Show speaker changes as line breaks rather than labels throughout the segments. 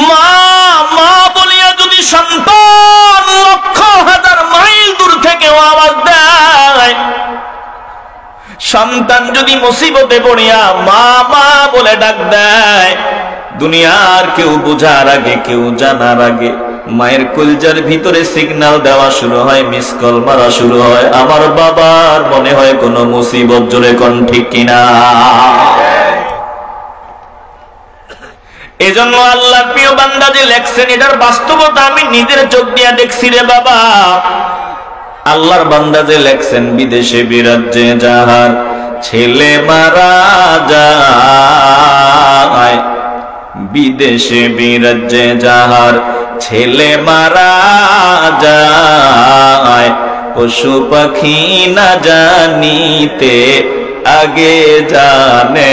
মা মা বলিয়া যদি সন্তান লক্ষ হাজার মাইল দূর থেকেও আওয়াজ দেয়, সন্তান যদি মুসিবতে পড়িয়া মা মা বলে ডাক দেয়, দুনিয়ার কেউ বোঝার আগে কেউ জানার আগে মায়ের কলজার ভিতরে সিগন্যাল দেওয়া শুরু হয়, মিস কল মারা শুরু হয়। আমার বাবার মনে হয় কোনো মুসিবত, জোরে কোন ঠিক কিনা? এজন্য আল্লাহ প্রিয় বান্দা যে লেখছেন এটার বাস্তবতা আমি নিজের চোখ দিয়ে দেখছি রে বাবা। আল্লাহর বান্দা যে লেখছেন, বিদেশে বিরাজ্যে যাহার ছেলে মারা যায়, বিদেশে বিরাজ্যে যাহার ছেলে মারা যায়, পশু পাখি না জানিতে আগে জানে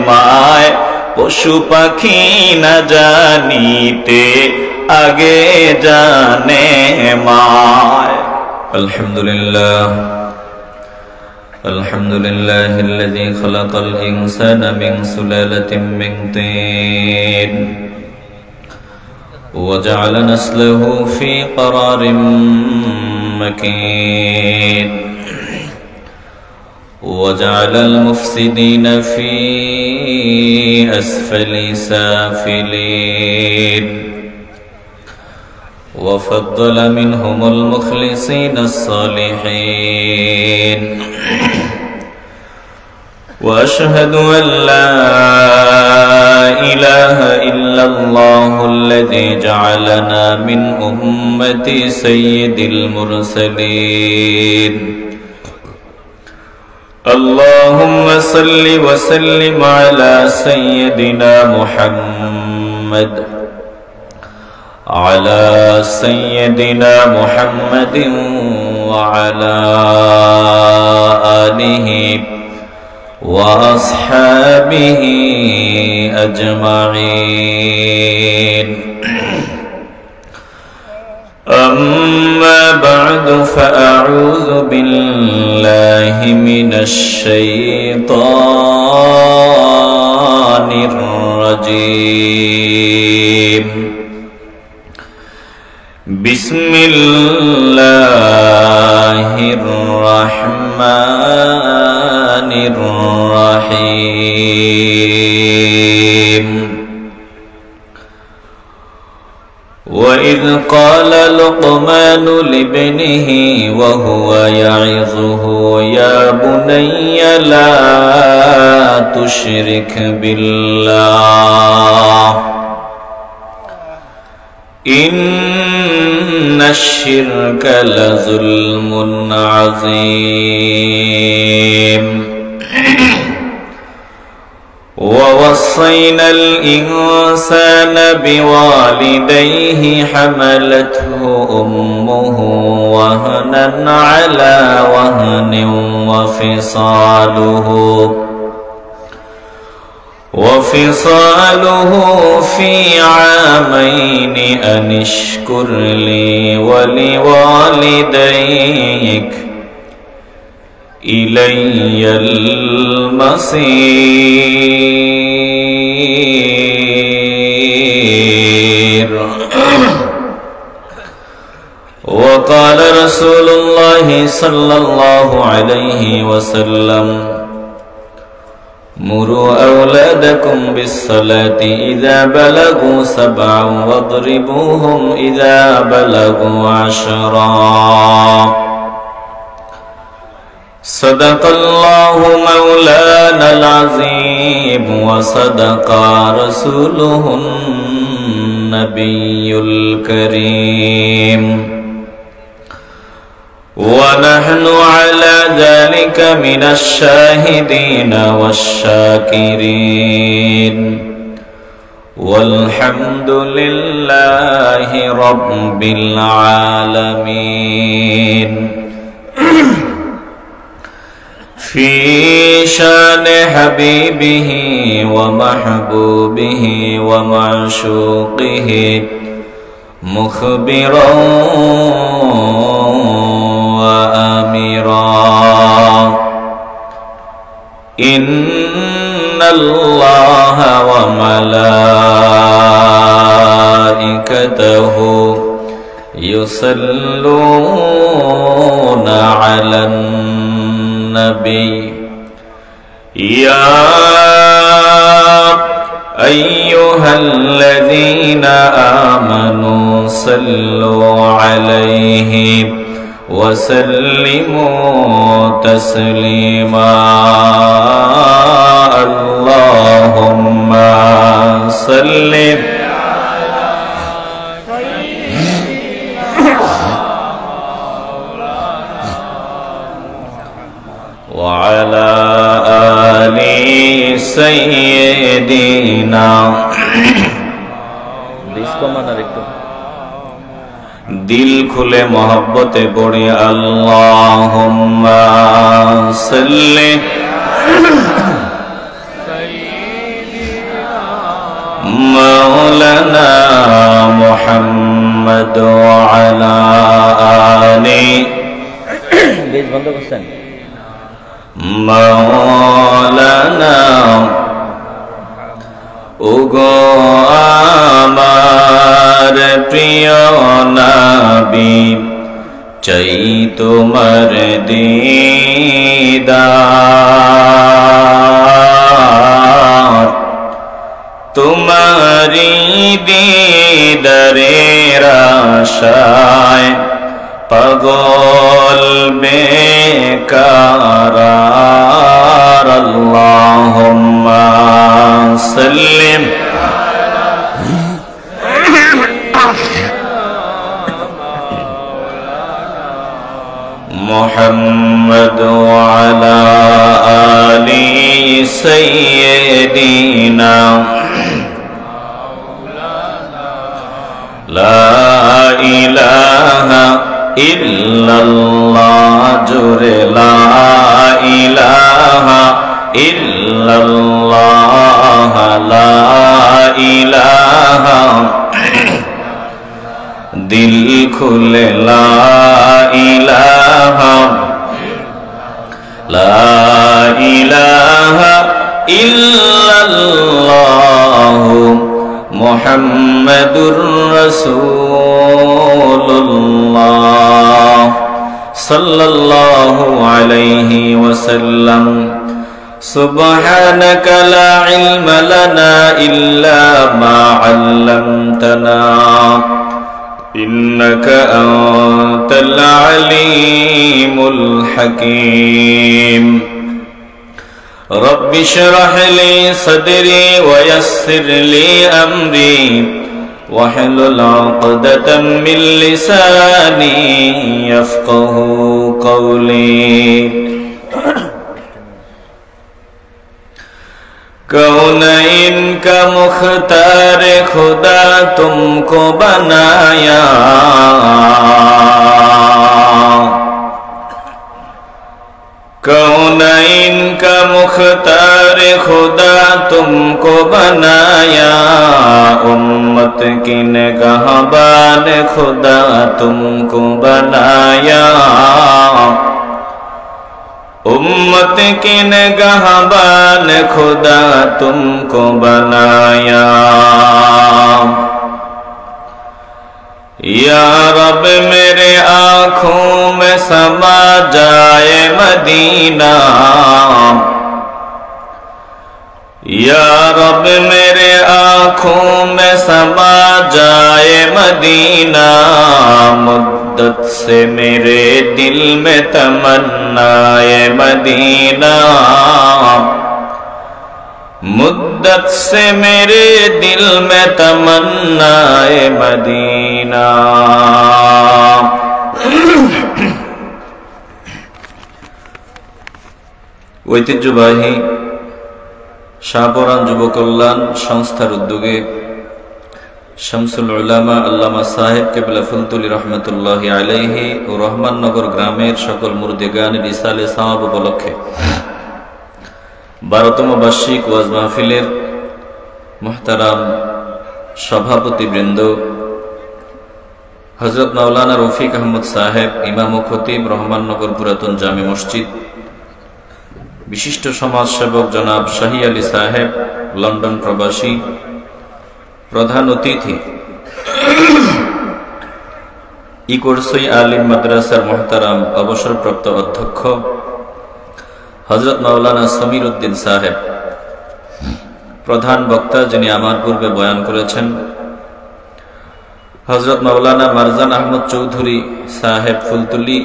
মায়, পশু পাখি না জানিতে আগে জানে মায়। আলহামদুলিল্লাহ আলহামদুলিল্লাহিল্লাযী খালাকাল ইনসানা মিন সুলালাতিন মিন তিন ওয়া জা'আলা নাসলাহু ফী ক্বারারিন মাকিন ওয়া জা'আলাল মুফসিদিনা ফী আসফালি সাফিলিন وفضل منهم المخلصين الصالحين وأشهد أن لا إله إلا الله الذي جعلنا من أمة سيد المرسلين اللهم صل وسلم على سيدنا محمد على سيدنا محمد وعلى آله وأصحابه أجمعين أما بعد فأعوذ بالله من الشيطان الرجيم بسم الله الرحمن الرحيم وإذ قال لقمان لابنه وهو يعظه يا بني لا تشرك بالله إن الشرك لظلم عظيم ووصينا الإنسان بوالديه حملته أمه وهنا على وهن وفصاله في عامين أن اشكر لي ولوالديك إلي المصير وقال رسول الله صلى الله عليه وسلم مروا أولادكم بالصلاة إذا بلغوا 7 واضربوهم إذا بلغوا 10 صدق الله مولانا العظيم وصدق رسوله النبي الكريم ونحن على ذلك من الشاهدين والشاكرين والحمد لله رب العالمين في شان حبيبه ومحبوبه ومعشوقه مخبرا وآمرا إن الله وملائكته وملائكته يصلون على النبي يا أيها الذين آمنوا صلوا عليه وسلموا تسليما اللهم صل وعلى آل سيدنا दिल खुले मोहब्बते पढ़े अल्लाहुम्मा सल्ली मौलाना मुहम्मद व अला आली मौलाना ওগো আমার প্রিয় নবী চাই তোমার দিদার তোমারি দিদারের আশায় পাগল বেকার আল্লাহুম্মা সাল্লিম মুহাম্মদ ওয়া আলা আলি সাইয়্যিদিনা লা ইলাহা ইল্লাল্লাহ জোরে লা ইলাহা ইল্লাল্লাহ লা ইলাহা দিল খুলে লা ইলাহা ইল্লাল্লাহ মুহাম্মাদুর রাসূলুল্লাহ সাল্লাল্লাহু আলাইহি ওয়াসাল্লাম سبحانك لا علم لنا إلا ما علمتنا إنك أنت العليم الحكيم رب اشرح لي صدري ويسر لي أمري واحلل عقدة من لساني يفقه قولي कौनैन का मुख्तार खुदा तुमको बनाया कौनैन का मुख्तार खुदा तुमको बनाया उम्मत की निगाहबान खुदा तुमको बनाया उम्मत की निगाहबान खुदा तुमको बनाया या रब मेरे आँखों में समा जाए मदीना या रब मेरे आँखों में समा जाए मदीना मुद्दत से मेरे दिल में तमन्नाए मदीना मुद्दत से मेरे दिल में तमन्नाए मदीना ঐতিহ্যবাহী শাহপরান যুব কল্যাণ সংস্থার উদ্যোগে শামসুল উলামা আল্লামা সাহেব কেবলা ফুলতুলি রহমতুল্লাহি আলাইহি ও রহমাননগর গ্রামের সকল মুর্দেগানের ইসালে সাওয়াব উপলক্ষে 12তম বার্ষিক ওয়াজ মাহফিলের মুহতারাম সভাপতিবৃন্দ হযরত মাওলানা রফিক আহমদ সাহেব ইমাম ও খতিব রহমাননগর পুরাতন জামে মসজিদ বিশিষ্ট সমাজসেবক জনাব শাহী আলী সাহেব লন্ডন প্রবাসী প্রধান অতিথি ইকোরসই আলিম মাদ্রাসার মোহতারাম অবসরপ্রাপ্ত অধ্যক্ষ হযরত মাওলানা সমীর উদ্দিন সাহেব, প্রধান বক্তা যিনি আমার পূর্বে বয়ান করেছেন হযরত মাওলানা মারজান আহমদ চৌধুরী সাহেব ফুলতুলি,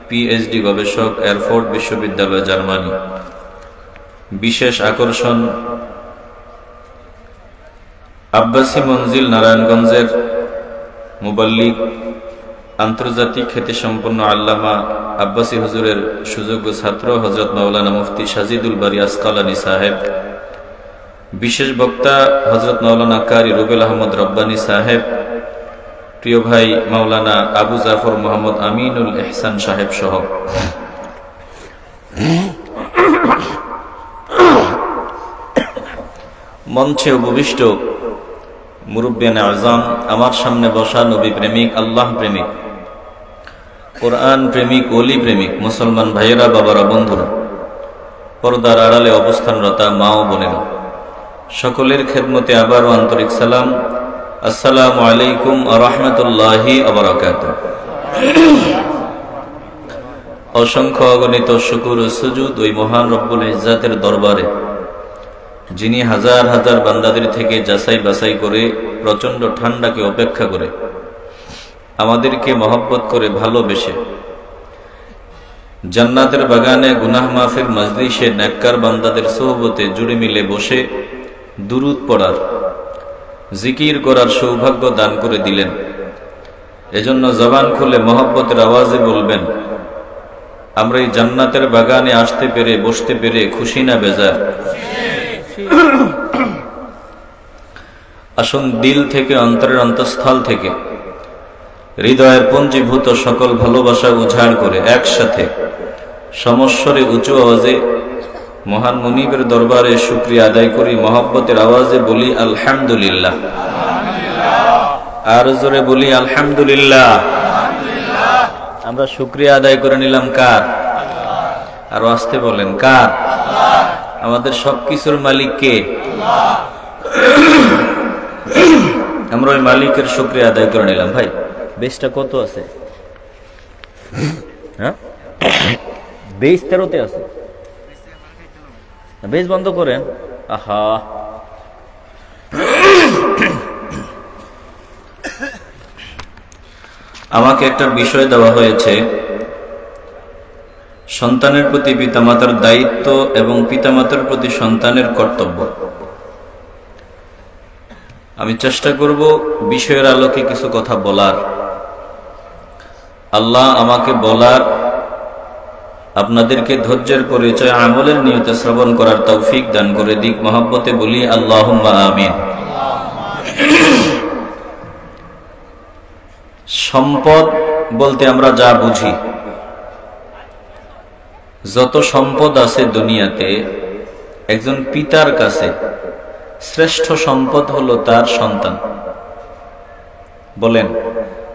পিএইচডি গবেষক, এয়ারফোর্ট বিশ্ববিদ্যালয়, জার্মানি। বিশেষ আকর্ষণ আব্বাসী মঞ্জিল নারায়ণগঞ্জের মুবাল্লিগ, আন্তর্জাতিক খ্যাতিসম্পন্ন আল্লামা আব্বাসী হুজুরের সুযোগ্য ছাত্র হযরত মাওলানা মুফতি সাজিদুল বারী আসকালানী সাহেব। বিশেষ বক্তা হযরত মাওলানা কারি রুবেল আহমদ রব্বানী সাহেব। প্রিয় ভাই মাওলানা আবু জাফর মোহাম্মদ আমিনুল ইহসান সাহেব সহ মঞ্চে উপবিষ্ট মুরব্বিয়ানে আযম, আমার সামনে বসা নবী প্রেমিক, আল্লাহ প্রেমিক, কোরআন প্রেমিক, ওলি প্রেমিক মুসলমান ভাইয়েরা, বাবারা, বন্ধুরা, পর্দার আড়ালে অবস্থানরতা মা ও বোনেরা, সকলের খেদমতে আবারও আন্তরিক সালাম। আসসালামু আলাইকুম ওয়া রাহমাতুল্লাহি ওয়া বারাকাতুহু। অসংখ্য অগণিত শুকর ও সুজুদ ওই মহান রব্বুল ইজ্জাতের দরবারে, যিনি হাজার হাজার বান্দাদের থেকে যাচাই বাছাই করে প্রচন্ড ঠান্ডাকে উপেক্ষা করে আমাদেরকে মহব্বত করে ভালোবেসে জান্নাতের বাগানে গুনাহ মাফের মজলিসে নেককার বান্দাদের সোহবতে জুড়ে মিলে বসে দুরূদ পড়ার, জিকির করার সৌভাগ্য দান করে দিলেন। এজন্য জবান খুলে মহব্বতের আওয়াজে বলবেন, আমরা এই জান্নাতের বাগানে আসতে পেরে, বসতে পেরে খুশি না বেজার? আসুন দিল থেকে, অন্তরের অন্তঃস্থল থেকে, হৃদয়ের পঞ্জীভূত সকল ভালোবাসা উজাড় করে একসাথে সমস্বরে উঁচু আওয়াজে মহান মুনিবের দরবারে শুকরিয়া আদায় করি, মহব্বতের আওয়াজে বলি আলহামদুলিল্লাহ। আর জোরে বলি আলহামদুলিল্লাহ। আমরা শুকরিয়া আদায় করে নিলাম কার? আর আসতে বলেন কার? আমাদের সবকিছুর মালিক কে? আমরা ওই মালিকের শুকরিয়া আদায় করে নিলাম। ভাই বেসটা কত আছে? হ্যাঁ, বেস 13তে আছে। বেস বন্ধ করেন। আহা, আমাকে একটা বিষয় দেওয়া হয়েছে, সন্তানের প্রতি পিতামাতার দায়িত্ব এবং পিতামাতার প্রতি সন্তানের কর্তব্য। আমি চেষ্টা করব বিষয়ের আলোকে কিছু কথা বলার। আল্লাহ আমাকে বলার, আপনাদেরকে ধৈর্যের পরিচয়, আমলের নিয়তে শ্রবণ করার তৌফিক দান করে দিক। মহব্বতে বলি আল্লাহুম্মা আমিন। সম্পদ বলতে আমরা যা বুঝি, যত সম্পদ আছে দুনিয়াতে, একজন পিতার কাছে শ্রেষ্ঠ সম্পদ হলো তার সন্তান। বলেন,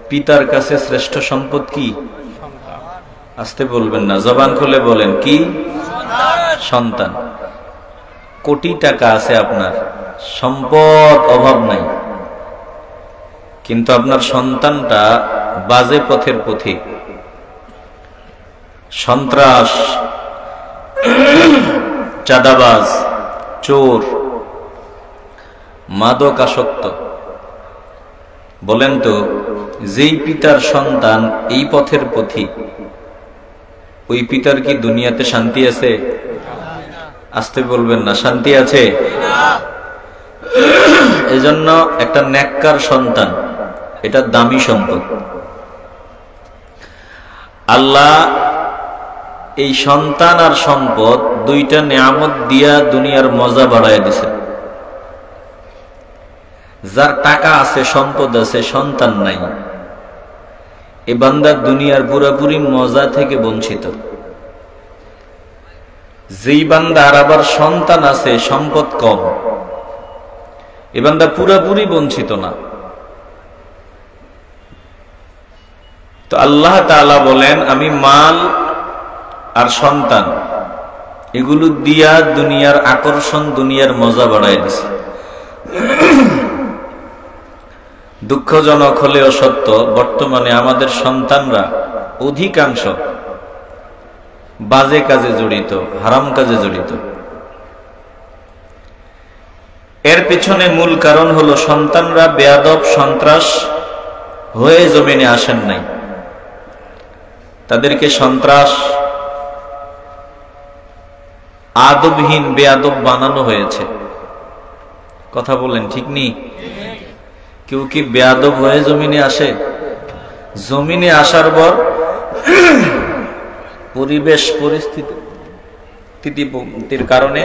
পিতার কাছে শ্রেষ্ঠ সম্পদ কি? আসতে বলবেন না, জবান খুলে বলেন কি? সন্তান। কোটি টাকা আছে আপনার, সম্পদ অভাব নাই, কিন্তু আপনার সন্তানটা বাজে পথের পথিক, সন্ত্রাস, চাঁদাবাজ, চোর, মাদকাসক্ত। বলেন তো, যেই পিতার সন্তান এই পথের পথিক, ওই পিতার কি দুনিয়াতে শান্তি আছে? আসতে বলবেন না, শান্তি আছে? এজন্য একটা নেককার সন্তান, এটা দামি সম্পদ। আল্লাহ এই সন্তান আর সম্পদ দুইটা নিয়ামত দিয়া দুনিয়ার মজা বাড়ায় দিছে। যার টাকা আছে, সম্পদ আছে, সন্তান নাই, এ বান্দা দুনিয়ার পুরোপুরি মজা থেকে বঞ্চিত। যেই বান্দার আবার সন্তান আছে, সম্পদ কম, এ বান্দা পুরোপুরি বঞ্চিত না। তো আল্লাহ তাআলা বলেন, আমি মাল আর সন্তান এগুলো দিয়া দুনিয়ার আকর্ষণ, দুনিয়ার মজা বাড়ায় দিছি। দুঃখজনক হলেও সত্য, বর্তমানে আমাদের সন্তানরা অধিকাংশ বাজে কাজে জড়িত, হারাম কাজে জড়িত। এর পিছনে মূল কারণ হলো সন্তানরা বেয়াদব সন্ত্রাস হয়ে জমিনে আসেন নাই, তাদেরকে সন্ত্রাস আদবহীন বেয়াদব বানানো হয়েছে। কথা বলেন ঠিক নেই? কেউ কি বেয়াদব হয়ে জমিনে আসে? জমিনে আসার পর পরিবেশ পরিস্থিতির কারণে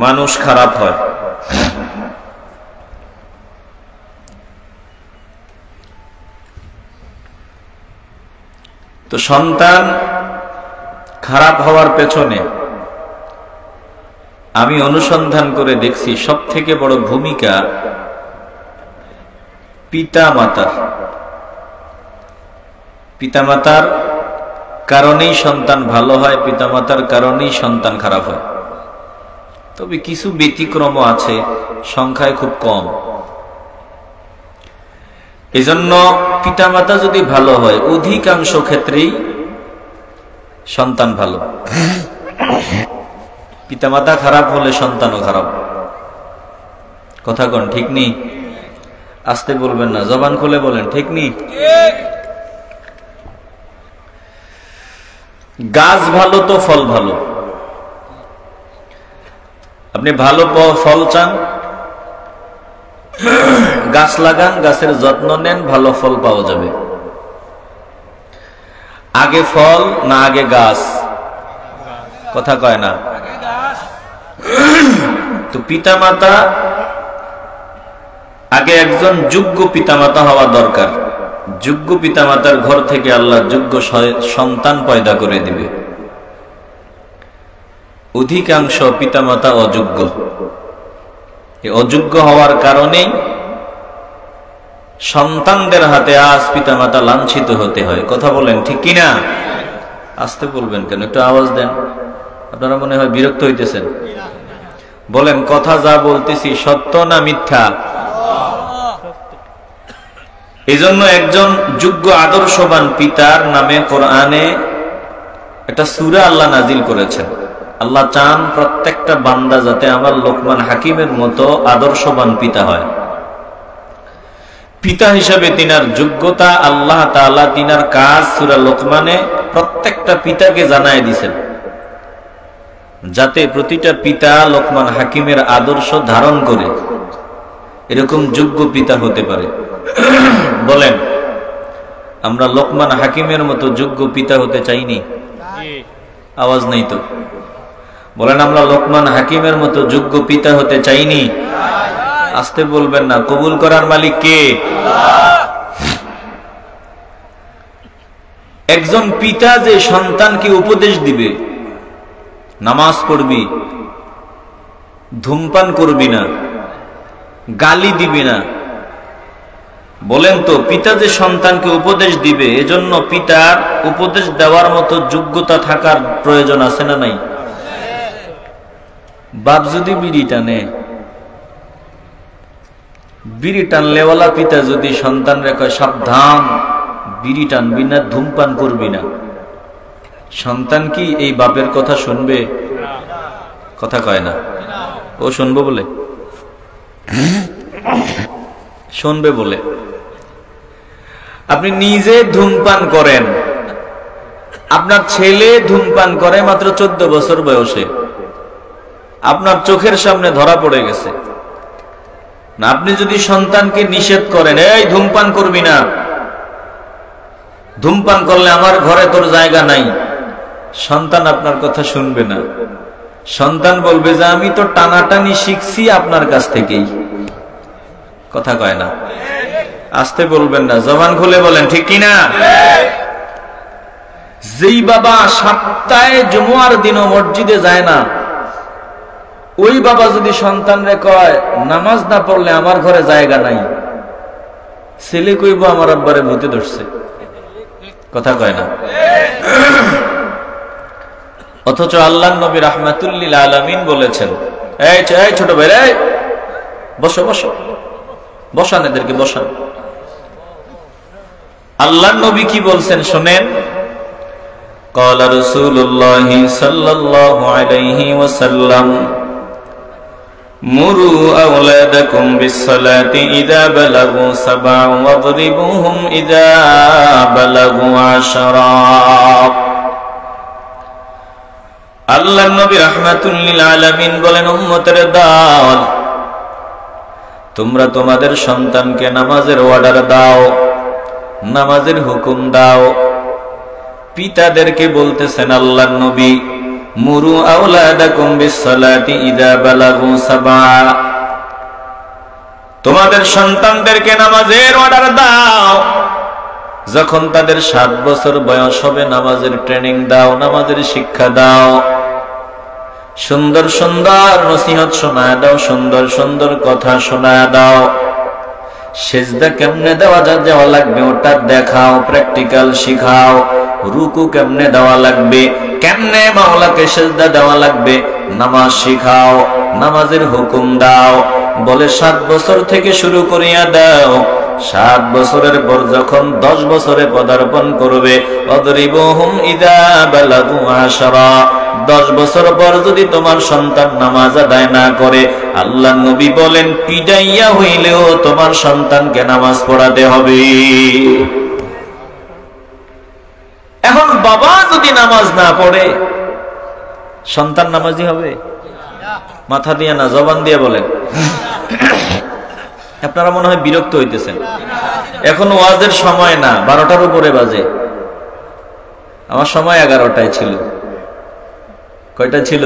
মানুষ খারাপ হয়। তো সন্তান খারাপ হওয়ার পেছনে আমি অনুসন্ধান করে দেখছি সব থেকে বড় ভূমিকা পিতামাতার। পিতামাতার কারণেই সন্তান ভালো হয়, পিতামাতার কারণেই সন্তান খারাপ হয়। তবে কিছু ব্যতিক্রমও আছে, সংখ্যায় খুব কম। এজন্য পিতামাতা যদি ভালো হয়, অধিকাংশ ক্ষেত্রেই সন্তান ভালো। পিতামাতা খারাপ হলে সন্তানও খারাপ। কথা কোন ঠিক নেই? আস্তে বলবেন না, জবান খুলে বলেন ঠিক নেই? গাছ ভালো তো ফল ভালো। আপনি ভালো ফল চান, গাছ লাগান, গাছের যত্ন নেন, ভালো ফল পাওয়া যাবে। আগে ফল না আগে গাছ? কথা কয় না। তো পিতামাতা আগে একজন যোগ্য পিতামাতা হওয়া দরকার। যোগ্য পিতামাতার ঘর থেকে আল্লাহ যোগ্য সন্তান পয়দা করে দিবে। অধিকাংশ পিতামাতা অযোগ্য। এই অযোগ্য হওয়ার কারণেই সন্তানদের হাতে আজ পিতামাতা লাঞ্ছিত হতে হয়। কথা বলেন ঠিক কিনা? আস্তে বলবেন কেন? একটু আওয়াজ দেন। আপনারা মনে হয় বিরক্ত হইতেছেন। বলেন, কথা যা বলতেছি সত্য না মিথ্যা? এজন্য একজন যোগ্য আদর্শবান পিতার নামে কোরআনে একটা সূরা আল্লাহ নাজিল করেছেন। আল্লাহ চান প্রত্যেকটা বান্দা যাতে আমার লোকমান হাকিমের মতো আদর্শবান পিতা হয়। পিতা হিসাবে তিনার যোগ্যতা আল্লাহ তাআলা তিনার কাজ সূরা লোকমানে প্রত্যেকটা পিতাকে জানায় দিয়েছেন, যাতে প্রতিটা পিতা লোকমান হাকিমের আদর্শ ধারণ করে এরকম যোগ্য পিতা হতে পারে। বলেন, আমরা লোকমান হাকিমের মতো যোগ্য পিতা হতে চাইনি? আওয়াজ নেই তো? বলেন, আমরা লোকমান হাকিমের মতো যোগ্য পিতা হতে চাইনি? আস্তে বলবেন না। কবুল করার মালিক কে? একজন পিতা যে সন্তানকে উপদেশ দিবে, নামাজ পড়বি, ধূমপান করবি না, গালি দিবি না। বলেন তো, পিতা যে সন্তানকে উপদেশ দিবে, এজন্য পিতার উপদেশ দেওয়ার মতো যোগ্যতা থাকার প্রয়োজন আছে না নাই? বাপ যদি বিড়ি টানে, বিড়ি টানলেওয়ালা পিতা যদি সন্তানরে কয় সাবধান, বিড়ি টানবি না, ধূমপান করবি না, সন্তান কি এই বাপের কথা শুনবে? কথা কয় না। ও শুনবো বলে? শুনবে বলে। আপনি নিজে ধূমপান করেন, আপনার ছেলে ধূমপান করে মাত্র 14 বছর বয়সে, আপনার চোখের সামনে ধরা পড়ে গেছে না। আপনি যদি সন্তানকে নিষেধ করেন, এই ধূমপান করবি না, ধূমপান করলে আমার ঘরে তোর জায়গা নাই, সন্তান আপনার কথা শুনবে না। সন্তান বলবে যে আমি তো টানাটানি শিখছি আপনার কাছ থেকেই। কথা কয় না। আস্তে বলবেন না, জবান খুলে বলেন ঠিক কিনা? যেই বাবা সপ্তাহে জুমার দিনও মসজিদে যায় না, ওই বাবা যদি সন্তানরে কয় নামাজ না পড়লে আমার ঘরে জায়গা নাই, ছেলে কইব আমার আব্বারে ভূতে ধরছে। কথা কয় না। অথচ আল্লাহর নবী রাহমাতুল লিল আলামিন বলেছেন, এই ছোট ভাই, বসো বসো, বসান এদেরকে, বসান। আল্লাহর নবী কি বলছেন শোনেন। قال رسول الله صلى الله عليه وسلم مروا أولادكم بالصلاة إذا بلغوا 7 واضربوهم إذا بلغوا 10। আল্লাহর নবী রাহমাতুল লিল আলামিন বলেন, উম্মতের দল, তোমরা তোমাদের সন্তানকে নামাজের অর্ডার দাও, নামাজের হুকুম দাও। পিতাদেরকে বলতেছেন আল্লাহর নবী, মুরু আওলাদাকুম বিসসালাতি ইযা বালাগু 7, তোমাদের সন্তানদেরকে নামাজের অর্ডার দাও, যখন তাদের 7 বছর বয়স হবে নামাজের ট্রেনিং দাও, নামাজের শিক্ষা দাও। সুন্দর সুন্দর নসিহত শোনায় দাও, সুন্দর সুন্দর কথা শোনায় দাও। সেজদা কেমনে দেওয়া লাগবে ওটা দেখাও, প্র্যাকটিক্যাল শিখাও। রুকু কেমনে দেওয়া লাগবে, কেমনে মাওলাকে সেজদা দেওয়া লাগবে, নামাজ শিখাও, নামাজের হুকুম দাও। বলে 7 বছর থেকে শুরু করিয়া দাও। 7 বছরের পর যখন 10 বছরে পদার্পণ করবে, অদরিবহুম ইযা বালাগু 10, 10 বছর পর যদি তোমার সন্তান নামাজ আদায় না করে, আল্লাহর নবী বলেন পিটাইয়া হইলেও তোমার সন্তানকে নামাজ পড়াতে হবে। এখন বাবা যদি নামাজ না পড়ে, সন্তান নামাজি হবে? মাথা দিয়ে না, জবান দিয়ে বলেন। আপনারা মনে হয় বিরক্ত হইতেছেন। এখন ওয়াজের সময় না, 12টার উপরে বাজে। আমার সময় 11টায় ছিল। কয়টা ছিল?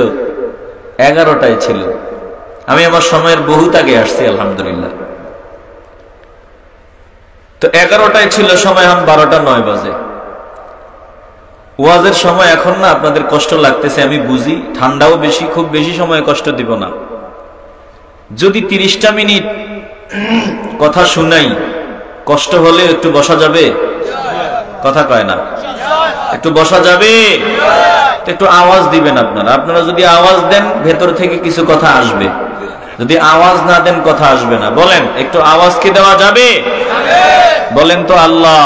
11টায় ছিল। আমি আমার সময়ের বহুত আগে আসছি আলহামদুলিল্লাহ। তো 11টায় ছিল সময়, এখন 12:09 বাজে। ওয়াজের সময় এখন না, আপনাদের কষ্ট লাগতেছে আমি বুঝি, ঠান্ডাও বেশি, খুব বেশি সময় কষ্ট দিব না। যদি 30টা মিনিট কথা শুনাই, কষ্ট হলে একটু বসা যাবে? কথা কয় না, একটু বসা যাবে? একটু আওয়াজ দিবেন আপনারা। আপনারা যদি আওয়াজ দেন ভেতর থেকে কিছু কথা আসবে, যদি আওয়াজ না দেন কথা আসবে না। বলেন একটু আওয়াজ কি দেওয়া যাবে? বলেন তো আল্লাহ।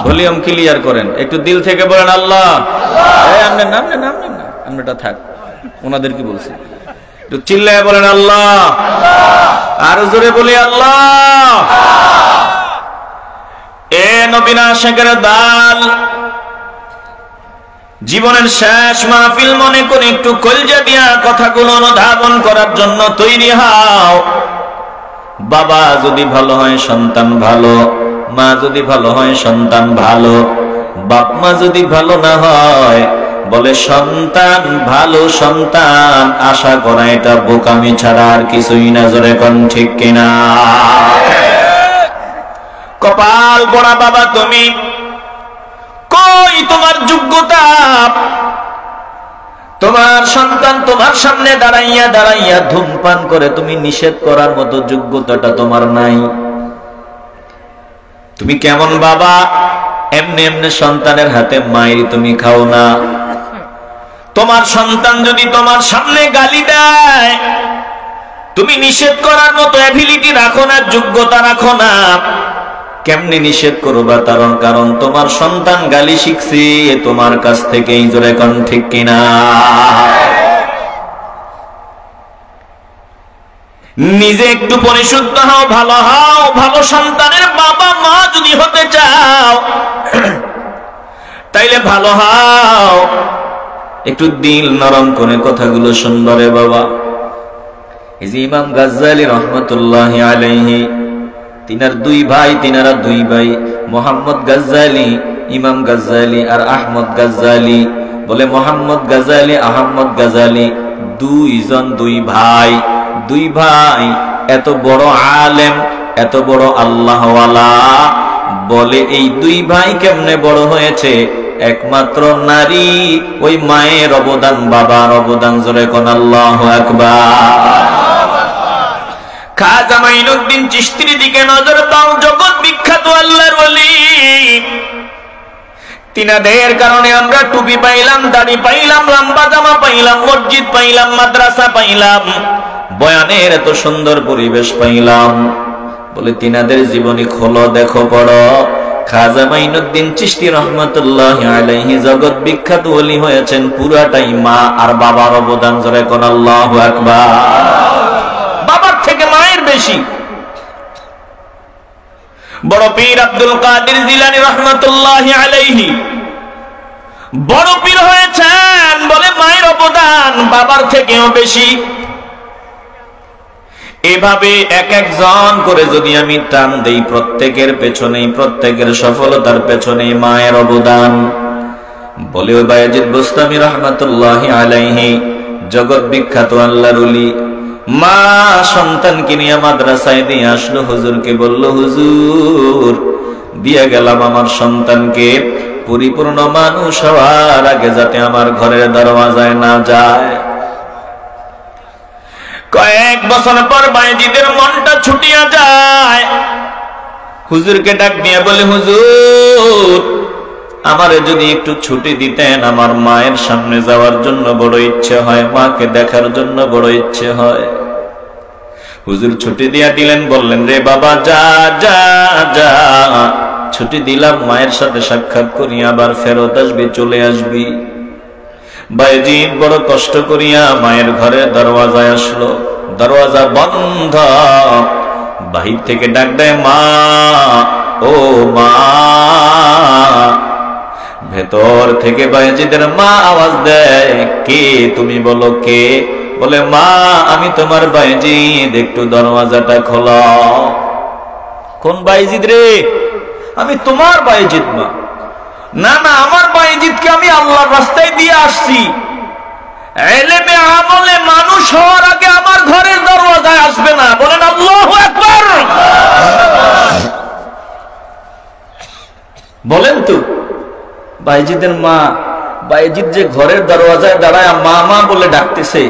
ভলিউম ক্লিয়ার করেন, একটু দিল থেকে বলেন আল্লাহ। আমরা থাক, ওনাদের কি বলছি, একটু চিল্লায় বলেন আল্লাহ। আরো জোরে বলি আল্লাহ। এ নবীনা শেখের দাল, জীবনের শেষ মাহফিল মনে করে একটু কলজা দিয়া কথাগুলো অনুধাবন করার জন্য তৈরি হও। বাবা যদি ভালো হয় সন্তান ভালো, মা যদি ভালো হয় সন্তান ভালো, বাপ মা যদি ভালো না হয়, বলে সন্তান ভালো সন্তান আশা করা এটা বোকামি ছাড়া আর কিছুই না। জোরে কোন ঠিক কিনা? কপাল পোড়া বাবা তুমি, কই তোমার যোগ্যতা? তোমার সন্তান তোমার সামনে দাঁড়াইয়া দাঁড়াইয়া ধূমপান করে, তুমি নিষেধ করার মতো যোগ্যতাটা তোমার নাই। তুমি কেমন বাবা? এমনি এমনি সন্তানের হাতে মাইর তুমি খাও না। তোমার সন্তান যদি তোমার সামনে গালি দেয়, তুমি নিষেধ করার মতো অ্যাবিলিটি রাখো না, যোগ্যতা রাখো না। কেমনে নিষেধ করবা? কারণ তোমার সন্তান গালি শিখছে তোমার কাছ থেকেই। জোরে কোন ঠিক কিনা? নিজে একটু পরিশুদ্ধ হও, ভালো হও। ভালো সন্তানের বাবা মা যদি হতে চাও, তাইলে ভালো হও। একটু দিল নরম করে কথাগুলো শুনবা রে বাবা। এই যে ইমাম গাজ্জালি রহমতুল্লাহি আলাইহি, তিনার 2 ভাই, তিনারা 2 ভাই, মোহাম্মদ গাজ্জালি, ইমাম গাজ্জালি আর আহমদ গাজ্জালি। বলে মোহাম্মদ গাজ্জালি, আহমদ গাজ্জালি 2 জন 2 ভাই। 2 ভাই এত বড় আলেম, এত বড় আল্লাহওয়ালা। বলে এই 2 ভাই কেমনে বড় হয়েছে? একমাত্র নারী, ওই মায়ের অবদান, বাবার অবদান। জোরে কোন আল্লাহু আকবার। খাজা মাইনুদ্দিন চিশতির দিকে নজর দাও, জগৎ বিখ্যাত আল্লাহর ওলি। তিনাদের কারণে আমরা টুপি পাইলাম, দাড়ি পাইলাম, লম্বা জামা পাইলাম, মসজিদ পাইলাম, মাদ্রাসা পাইলাম। বয়ানের এত সুন্দর পরিবেশ পাইলাম। বলে তিনাদের জীবনী খোলো, দেখো, পড়ো। খাজা মাইনুদ্দিন চিশতি রহমাতুল্লাহি আলাইহি জগৎ বিখ্যাত ওলি হয়েছেন পুরাটাই মা আর বাবার অবদান। জোরে কোন আল্লাহু আকবার। বাবার থেকে মায়ের বেশি। বড় পীর আব্দুল কাদের জিলানী রহমাতুল্লাহি আলাইহি বড় পীর হয়েছেন, বলে মায়ের অবদান বাবার থেকেও বেশি। এভাবে এক একজন করে যদি আমি টান দেই, প্রত্যেকের পেছনেই, প্রত্যেকের সফলতার পেছনেই মায়ের অবদান। বলে ওই বায়েজিদ বুস্তামি রহমাতুল্লাহি আলাইহি জগৎ বিখ্যাত আল্লাহর ওলি, মা সন্তানকে নিয়ে মাদ্রাসায় দিয়ে আসলো। হুজুরকে বলল, হুজুর দিয়ে গেলাম আমার সন্তানকে পরিপূর্ণ মানুষ হওয়ার আগে যাতে আমার ঘরের দরওয়াজায় না যায়। কয়েক বছর পর বায়েজিদের মনটা ছুটিয়া যায়। হুজুরকে ডাক দিয়ে বলে, হুজুর আমারে যদি একটু ছুটি দিতেন, আমার মায়ের সামনে যাওয়ার জন্য বড় ইচ্ছে হয়, মাকে দেখার জন্য বড় ইচ্ছে হয়। হুজুর ছুটি দিয়া দিলেন, বললেন, রে বাবা যা যা যা, ছুটি দিলাম, মায়ের সাথে সাক্ষাৎ করি, আবার ফেরত আসবি, চলে আসবি। বায়েজিদ বড় কষ্ট করিয়া মায়ের ঘরের দরওয়াজায় আসলো। দরওয়াজা বন্ধ। বাহির থেকে ডাক দেয়, মা, ও মা। ভেতর থেকে বায়েজিদের মা আওয়াজ দেয়, কে তুমি? বলো কে? বলে, মা আমি তোমার বায়েজিদ, একটু দরওয়াজাটা খোলো। কোন বায়েজিদ রে? আমি তোমার বায়েজিদ মা। না না, আমার বায়েজিদকে আমি আল্লাহর রাস্তায় দিয়ে আসছি। ইলমে আমলে মানুষ হওয়ার আগে আমার ঘরের দরওয়াজায় আসবে না। বলেন আল্লাহু আকবার। বলেন তো, বায়েজিদের মা, বায়েজিদ যে ঘরের দরওয়াজায় দাঁড়ায় মা মা বলে ডাকতেছে,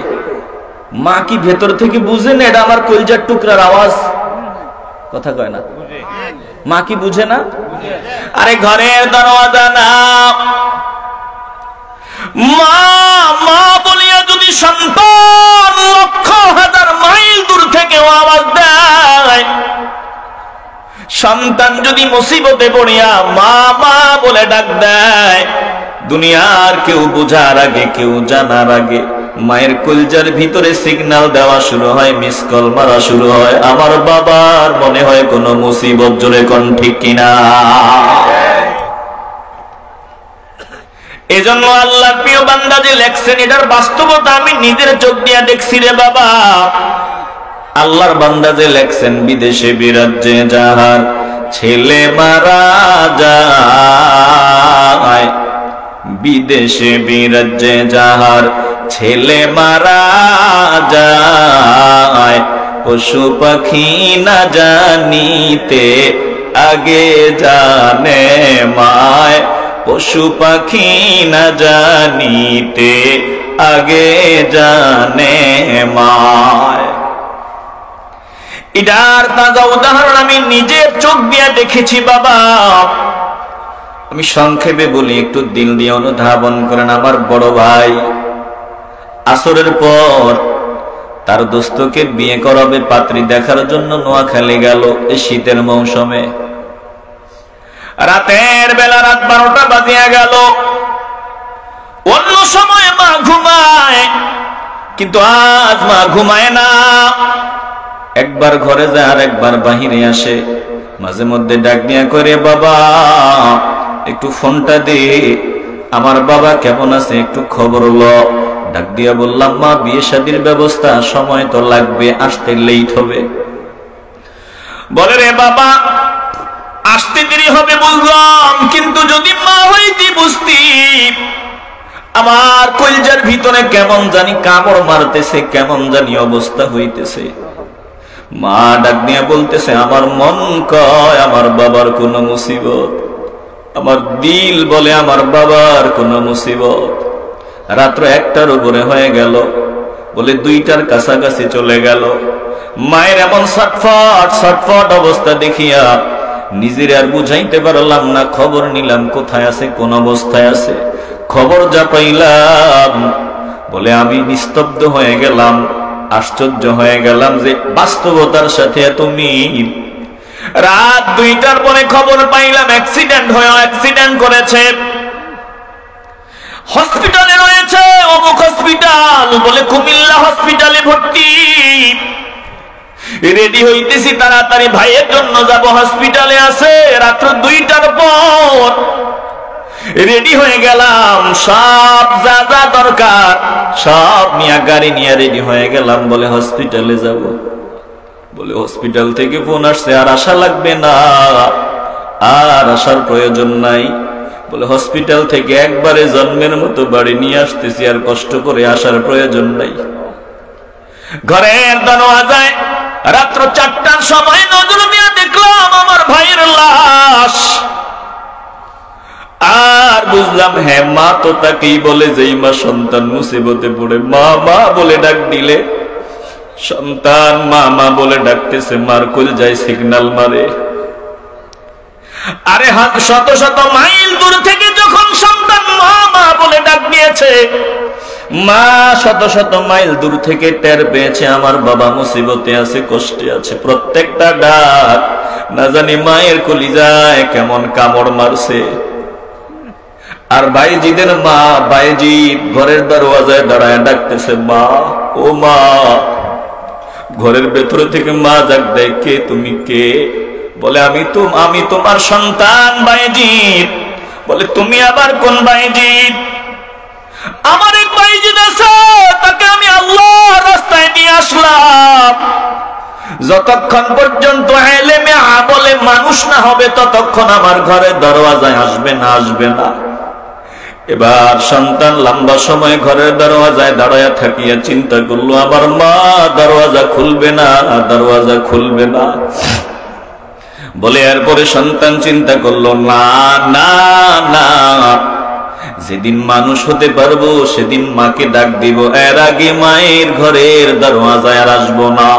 মা কি ভেতর থেকে বুঝে না এটা আমার কলিজার টুকরার আওয়াজ? কথা কয় না? মা কি বুঝে না? আরে ঘরের দরওয়াজা না, মা মা বলিয়া যদি সন্তান লক্ষ হাজার মাইল দূর থেকে আওয়াজ দেয়, সন্তান যদি মুসিবতে পড়িয়া মা মা বলে ডাক দেয়, দুনিয়ার কেউ বোঝার আগে, কেউ জানার আগে মায়ের কলিজার ভিতরে সিগন্যাল দেওয়া শুরু হয়, মিস কল মারা শুরু হয়। আমার বাবার মনে হয় কোনো মুসিবত। জোরে কোন ঠিক কিনা? এজন্য আল্লাহর প্রিয় বান্দা যে লেখছেন, এটার বাস্তবতা আমি নিজের চোখ দিয়া দেখছি রে বাবা। আল্লাহর বান্দা যে লেখছেন, বিদেশে বিরাজ্যে যাহার ছেলে মারা যায়, বিদেশে বিরাজ্যে যাহার ছেলে মারা যায়, পশু পাখি না জানিতে আগে জানে মায়, পশু পাখি না জানিতে আগে জানে মায়। এটার তাজা উদাহরণ আমি নিজের চোখ দিয়ে দেখেছি বাবা। আমি সংক্ষেপে বলি, একটু দিল দিয়ে অনুধাবন করেন। আমার বড় ভাই আসরের পর তার দোস্তকে বিয়ে করাবে পাত্রী দেখার জন্য নোয়াখালী গেল এই শীতের মৌসুমে। রাতের বেলা রাত 12টা বাজিয়া গেল। অন্য সময় মা ঘুমায়, কিন্তু আজ মা ঘুমায় না। একবার ঘরে যায় আর একবার বাহিরে আসে। মাঝে মধ্যে ডাক দিয়া করে, বাবা একটু ফোনটা দে, আমার বাবা কেমন আছে একটু খবর লো। ডাক দিয়া বললাম, মা বিয়ে শাদীর ব্যবস্থা, সময় তো লাগবে, আসতে লেট হবে। বলে, রে বাবা আসতে দেরি হবে বুঝলাম, কিন্তু যদি মা হইতি বুঝতি আমার কলিজার ভিতরে কেমন জানি কামড় মারতেছে, কেমন জানি অবস্থা হইতেছে। মা ডাক দিয়া বলতেছে, আমার মন কয় আমার বাবার কোনো মুসিবত, আমার দিল বলে আমার বাবার কোনো মুসিবত। রাত্র 1টার উপরে হয়ে গেল, বলে 2টার কাছাকাছি চলে গেল। মায়ের এমন ছটফট ছটফট অবস্থা দেখিয়া নিজের আর বুঝাইতে পারলাম না। খবর নিলাম কোথায় আছে, কোন অবস্থায় আছে। খবর যা পাইলাম, বলে আমি নিস্তব্ধ হয়ে গেলাম। আশ্চর্য হয়ে গেলাম যে বাস্তবতার সাথে এত মিল। রাত 2টার পরে খবর পাইলাম অ্যাক্সিডেন্ট করেছে, হসপিটালে রয়েছে, অমুক হসপিটাল বলে কুমিল্লা হসপিটালে ভর্তি। রেডি হইতেছি, তাড়াতাড়ি ভাইয়ের জন্য যাব, হসপিটালে আছে। রাত্র 2টার পর রেডি হয়ে গেলাম, সব যা যা দরকার সব নিয়ে গাড়ি নিয়ে রেডি হয়ে গেলাম, বলে হসপিটালে যাব। বলে হসপিটাল থেকে ফোন আসছে, আর আশা লাগবে না, আর আসার প্রয়োজন নাই। বলে হসপিটাল থেকে একবারে জন্মের মতো বাড়ি নিয়ে আসতেছি, আর কষ্ট করে আসার প্রয়োজন নাই। ঘরের দরওয়াজায় রাত্র 4টার সময় নজর দিয়ে দেখলাম আমার ভাইয়ের লাশ। আর বুঝলাম হ্যাঁ, মা তো তাকেই বলে যেই মা সন্তান মুসিবতে পড়ে মা মা বলে ডাক দিলে, সন্তান মা মা বলে ডাকতেছে, মার কোল যায় সিগন্যাল মারে। আরে শত শত মাইল দূর থেকে যখন সন্তান মা মা বলে ডাক দিয়েছে, মা শত শত মাইল দূর থেকে টের পেয়েছে আমার বাবা মুসিবতে আছে, কষ্টে আছে। প্রত্যেকটা ডাক না জানি মায়ের কলিজায় কেমন কামড় মারছে। আর বাইজিদের মা বাইজিদ ঘরের দরওয়াজায় দাঁড়ায় ডাকতেছে, মা ও মা। ঘরের ভেতরে থেকে মা ডাক দেয়, কে তুমি কে? বলে আমি তোমার সন্তান বাইজিদ। বলে তুমি আবার কোন বাইজিদ? আমার এক বাইজিদ আছে, তাকে আমি আল্লাহর রাস্তায় নিয়ে আসলাম। যতক্ষণ পর্যন্ত এলেমে আমলে মানুষ না হবে ততক্ষণ আমার ঘরের দরওয়াজায় আসবে না। এবার সন্তান লম্বা সময় ঘরের দরওয়াজায় দাঁড়ায় থাকিয়া চিন্তা করলো, আমার মা দরওয়াজা খুলবে না। বলে এরপরে সন্তান চিন্তা করলো, না না না, যেদিন মানুষ হতে পারবো সেদিন মাকে ডাক দিব, এর আগে মায়ের ঘরের দরওয়াজায় আর আসবো না।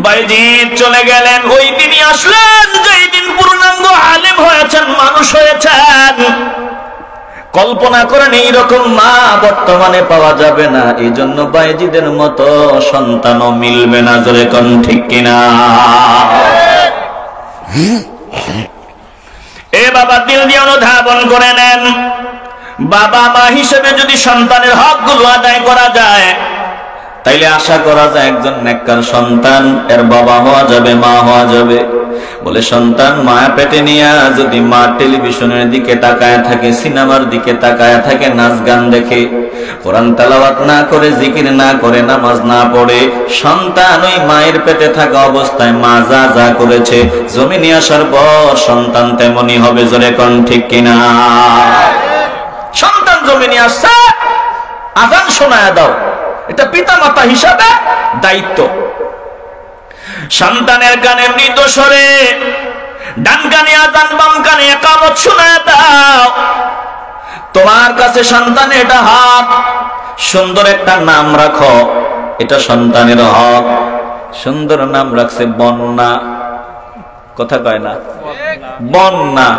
বাইজিদ চলে গেলেন। ওই দিনই আসলেন যেই দিন পূর্ণাঙ্গ আলেম হয়েছেন, মানুষ হয়েছেন। কল্পনা করেন এইরকম মা বর্তমানে পাওয়া যাবে না, এই জন্য বাইজিদের মতো সন্তানও মিলবে না। জোরে কোন ঠিক কিনা? এ বাবা, দিল দিয়ে অনুধাবন করে নেন, বাবা মা হিসেবে যদি সন্তানের হকগুলো আদায় করা যায়, তাইলে আশা করা যায় একজন নেককার সন্তান এর বাবা হওয়া যাবে, মা হওয়া যাবে। বলে সন্তান মায়া পেটে নিয়ে যদি মা টেলিভিশনের দিকে তাকায় থাকে, সিনেমার দিকে তাকায় থাকে, নাচ গান দেখে, কোরআন তেলাওয়াত না করে, জিকির না করে, নামাজ না পড়ে, সন্তান ওই মায়ের পেটে থাকা অবস্থায় মা যা যা করেছে জমিনে আসার পর সন্তান তেমনি হবে। জোরে কোন ঠিক কিনা? সন্তান জমিনে আসছে, আযান শোনায় দাও, এটা পিতা মাতা হিসাবে দায়িত্ব। সন্তানের কানে মৃত স্বরে ডান কানে আযান, বাম কানে ইকামত শোনায় দাও। তোমার কাছে সন্তান এটা হক, সুন্দর একটা নাম রাখো, এটা সন্তানের হক। সুন্দর নাম রাখছে বন্যা, কথা কয় না, বন্যা,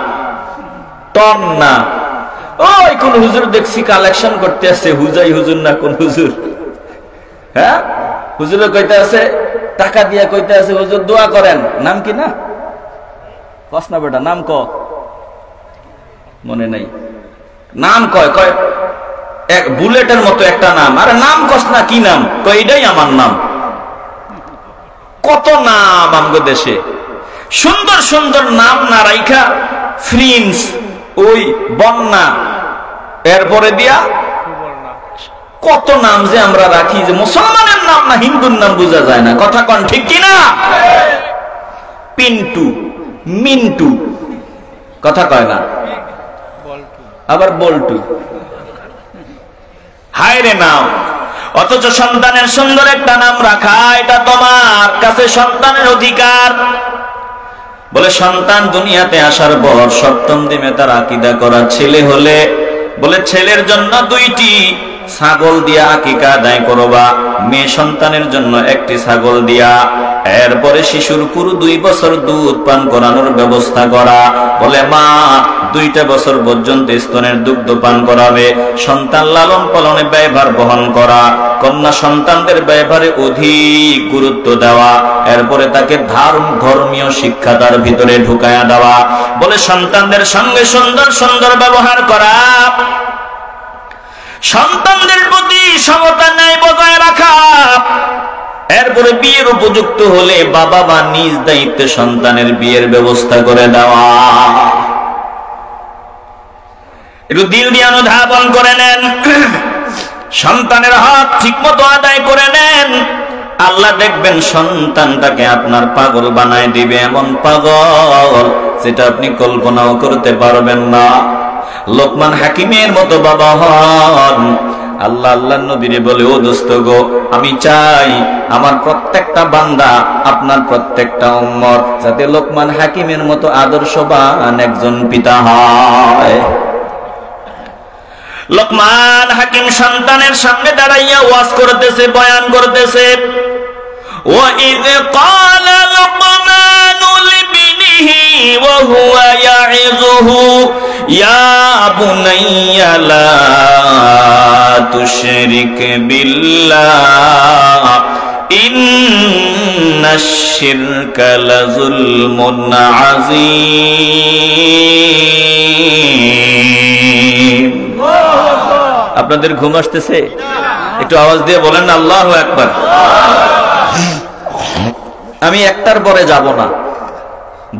তন্না। ওই কোন হুজুর দেখছি কালেকশন করতে আসছে, হুজাই হুজুর না কোন হুজুর, হ্যাঁ হুজুরে কইতে আছে, টাকা দিয়া কইতে আছে, হুজুর দোয়া করেন। নাম কি না কস না বেটা, নাম ক, মনে নাই নাম, কয় কয় এক বুলেটের মতো একটা নাম। আরে নাম কস না, কি নাম? কয় এটাই আমার নাম। কত নাম আমগো দেশে, সুন্দর সুন্দর নাম না রাইখা প্রিন্স, ওই বন্যা, এরপরে দিয়া কত নাম যে আমরা রাখি, যে মুসলমানের নাম না হিন্দুর নাম বোঝা যায় না। কথা কন ঠিক কিনা? পিন্টু, মিন্টু, কথা কয় না, আবার বল্টু, হায় রে নাম। অথচ সন্তানের সুন্দর একটা নাম রাখা, এটা তোমার কাছে সন্তানের অধিকার। বলে সন্তান দুনিয়াতে আসার পর সপ্তম দিনে তার আকীদা করা ছেলে হলে, বলে ছেলের জন্য 2টি, ছাগল দিয়া আকিকা আদায় করবা, মেয়ে সন্তানের জন্য একটি ছাগল দিয়া। এরপরে শিশুর পুরো 2 বছর দুধ পান করানোর ব্যবস্থা করা। বলে মা 2টা বছর পর্যন্ত স্তনের দুগ্ধ পান করাবে। সন্তান লালন পালনে ব্যয়ভার বহন করা, কন্যা সন্তানদের ব্যয়ভারে অধিক গুরুত্ব দেওয়া। এরপরে তাকে ধর্মীয় শিক্ষা তার ভিতরে ঢুকায়া দেওয়া। বলে সন্তানদের সঙ্গে সুন্দর সুন্দর ব্যবহার করা, সন্তানদের প্রতি সমতা ন্যায় বজায় রাখা। এরপরে বিয়ের উপযুক্ত হলে বাবা মা নিজ দায়িত্বে সন্তানের বিয়ের ব্যবস্থা করে দেওয়া। একটু দিল দিয়ে অনুধাবন করে নেন, সন্তানের হক ঠিক মতো আদায় করে নেন। আল্লাহ দেখবেন সন্তানটাকে আপনার পাগল বানায় দিবে, এমন পাগল যেটা আপনি কল্পনাও করতে পারবেন না। লোকমান হাকিমের মতো বাবা হন। আল্লাহ আল্লাহর নবীরে বলে, ও দোস্ত গো, আমি চাই আমার প্রত্যেকটা বান্দা, আপনার প্রত্যেকটা উম্মত যাতে লোকমান হাকিমের মতো আদর্শবান একজন পিতা হয়। লোকমান হাকিম সন্তানের সামনে দাঁড়াইয়া ওয়াজ করতেছে, বয়ান করতেছে। وَإِذْ قَالَ لُقْمَانُ لِابْنِهِ وَهُوَ يَعِظُهُ يَا بُنَيَّ لَا تُشْرِكْ بِاللَّهِ إِنَّ الشِّرْكَ لَظُلْمٌ عَظِيمٌ। আপনাদের ঘুম আসতেছে? একটু আওয়াজ দিয়ে বলেন আল্লাহু আকবার। আমি একটার পরে যাব না,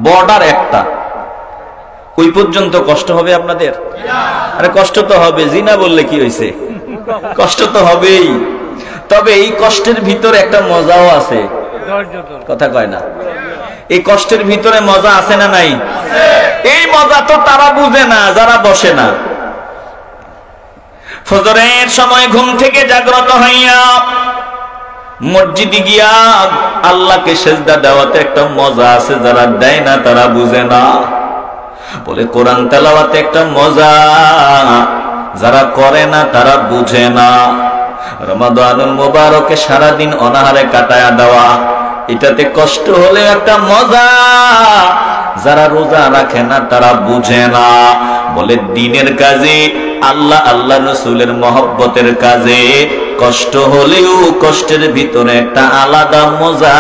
বর্ডার একটা, ওই পর্যন্ত কষ্ট হবে আপনাদের? আরে কষ্ট তো হবে, জিনা বললে কি হয়েছে, কষ্ট তো হবেই। তবে এই কষ্টের ভিতরে একটা মজাও আছে, কথা কয় না। এই কষ্টের ভিতরে মজা আছে না নাই? এই মজা তো তারা বুঝে না যারা বসে না। ফজরের সময় ঘুম থেকে জাগ্রত হইয়া মসজিদে গিয়া আল্লাহকে সেজদা দেওয়াতে একটা মজা আছে, যারা দেয় না তারা বুঝে না। বলে কোরআন তেলাওয়াতে একটা মজা, যারা করে না তারা বুঝে না। রমাদানুল মুবারকে সারাদিন অনাহারে কাটায়া দেওয়া, এটাতে কষ্ট হলে একটা মজা, যারা রোজা রাখে না তারা বুঝে না। বলে দিনের কাজে, আল্লাহ আল্লাহ রসুলের মহব্বতের কাজে কষ্ট হলেও কষ্টের ভিতরে একটা আলাদা মজা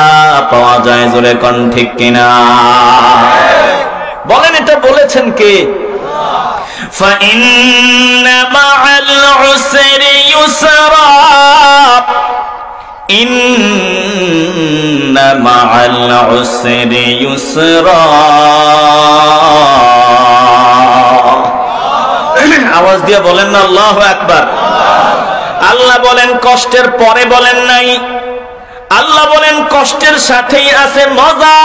পাওয়া যায়। জোরে কোন ঠিক কিনা বলেন, এটা বলেছেন কে? فَإِنَّ مَعَ الْعُسْرِ يُسْرًا إِنَّ مَعَ الْعُسْرِ يُسْرًا। আওয়াজ দিয়ে বলেন না আল্লাহু আকবার। আল্লাহ বলেন কষ্টের পরে বলেন নাই, আল্লাহ বলেন কষ্টের সাথেই আছে মজা,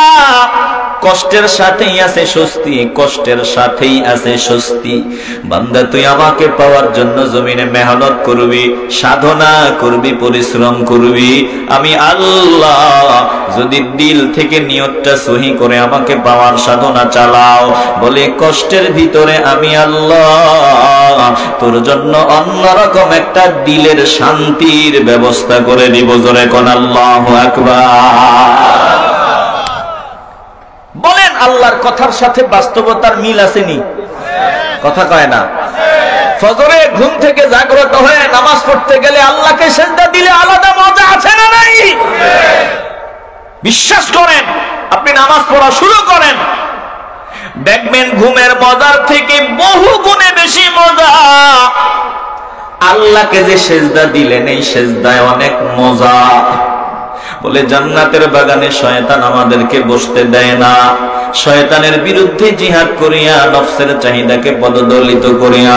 কষ্টের সাথেই আছে স্বস্তি, কষ্টের সাথেই আছে স্বস্তি। বান্দা তুই আমাকে পাওয়ার জন্য জমিনে মেহনত করবি, সাধনা করবি, পরিশ্রম করবি। আমি আল্লাহ যদি দিল থেকে নিয়তটা সহি করে আমাকে পাওয়ার সাধনা চালাও, বলে কষ্টের ভিতরে আমি আল্লাহ তোর জন্য অন্যরকম একটা দিলের শান্তির ব্যবস্থা করে দিব। জোরে কোন আল্লাহু আকবার। বলেন আল্লাহর কথার সাথে বাস্তবতার মিল আসেনি? কথা কয় না। ফজরে ঘুম থেকে জাগ্রত হয়ে নামাজ পড়তে গেলে আল্লাহকে সিজদা দিলে আলাদা মজা আছে না নাই? বিশ্বাস করেন, আপনি নামাজ পড়া শুরু করেন, দেখবেন ঘুমের মজার থেকে বহু গুণে বেশি মজা। আল্লাহকে যে সিজদা দিলেন, এই সিজদায় অনেক মজা। বলে জান্নাতের বাগানে শয়তান আমাদেরকে বসতে দেয় না। শয়তানের বিরুদ্ধে জিহাদ করিয়া, নফসের চাহিদাকে পদদলিত করিয়া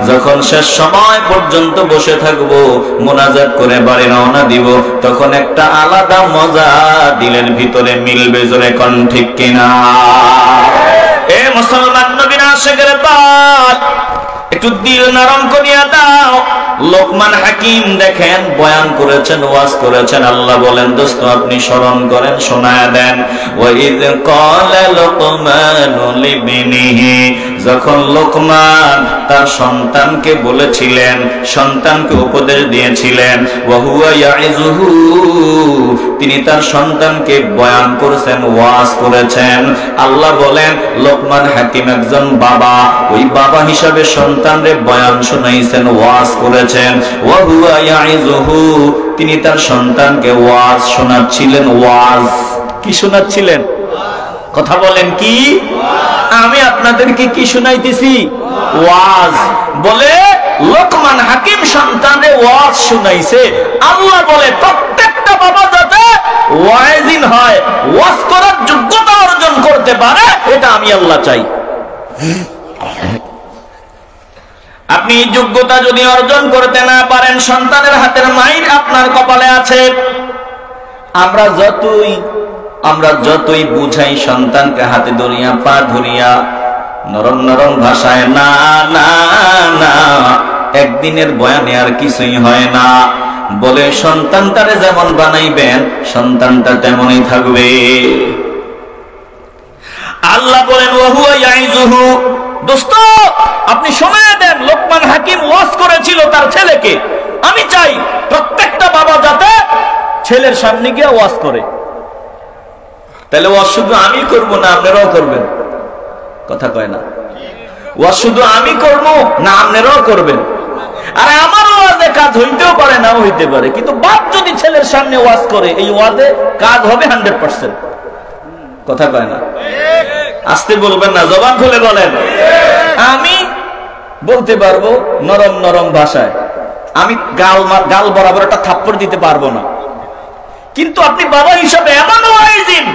যখন শেষ সময় পর্যন্ত বসে থাকবো, মুনাজাত করে বাড়ি রওনা দিব, তখন একটা আলাদা মজা দিলের ভিতরে মিলবে। জোরে কোন ঠিক কিনা? এ মুসলমান নবীর আশিকের দল, একটু দিল নরম করিয়া দাও। লোকমান হাকিম দেখেন বয়ান করেছেন, ওয়াজ করেছেন। আল্লাহ বলেন দোস্ত আপনি স্মরণ করেন, শোনায় দেন। ওয়াইদ ক্বালা লুকমানু লিবনিহি, যখন লোকমান তার সন্তানকে বলেছিলেন, সন্তানকে উপদেশ দিয়েছিলেন। ওয়া হুয়া ইয়াইযুহু, তিনি তার সন্তানকে বয়ান করেছেন, ওয়াজ করেছেন। আল্লাহ বলেন লোকমান হাকিম একজন বাবা, ওই বাবা হিসাবে সন্তানরে বয়ান শোনাইছেন, ওয়াজ করেছেন। ওয়া হুয়া ইয়াইযুহু, তিনি তার সন্তানকে ওয়াজ শোনাচ্ছিলেন। ওয়াজ কি শোনাচ্ছিলেন? কথা বলেন কি? আমি আপনাদেরকে কি শোনাইতেছি? ওয়াজ। বলে লোকমান হাকিম সন্তানরে ওয়াজ শোনাইছে। আল্লাহ বলে প্রত্যেকটা বাবা যাতে ওয়াইজিন হয়, ওয়াজ করার যোগ্যতা অর্জন করতে পারে, এটা আমি আল্লাহ চাই। আপনি যোগ্যতা যদি অর্জন করতে না পারেন, সন্তানের হাতের মাইর আপনার কপালে আছে। আমরা যতই বুঝাই সন্তানকে হাতে ধরিয়া পা ধরিয়া নরম নরম ভাষায়, না না না, একদিনের বয়ানে আর কিছুই হয় না। বলে সন্তানটারে যেমন বানাইবেন সন্তানটা তেমনই থাকবে। আল্লাহ বলেন ওয়া হুয়া ইয়াইযুহু, দোস্ত আপনি সময় দেন। লোকমান হাকিম ওয়াজ করেছিল তার ছেলেকে। আমি চাই প্রত্যেকটা বাবা যাতে ছেলের সামনে গিয়ে ওয়াজ করে। তাহলে ওয়াজ শুধু আমি করব না আপনারাও করবেন? কথা কয় না। ওয়াজ শুধু আমি করব না আপনারাও করবেন? আরে আমার ওয়াজে কাজ হইতেও পারে, নাও হইতে পারে, কিন্তু বাপ যদি ছেলের সামনে ওয়াজ করে এই ওয়াজে কাজ হবে 100%। কথা কয় না? আস্তে বলবেন না, জবান খুলে বলেন। আমি বলতে পারবো নরম নরম ভাষায়, আমি গাল বরাবর একটা থাপ্পড় দিতে পারবো না, কিন্তু আপনি বাবা হিসাবে এমন ওয়াইজিন,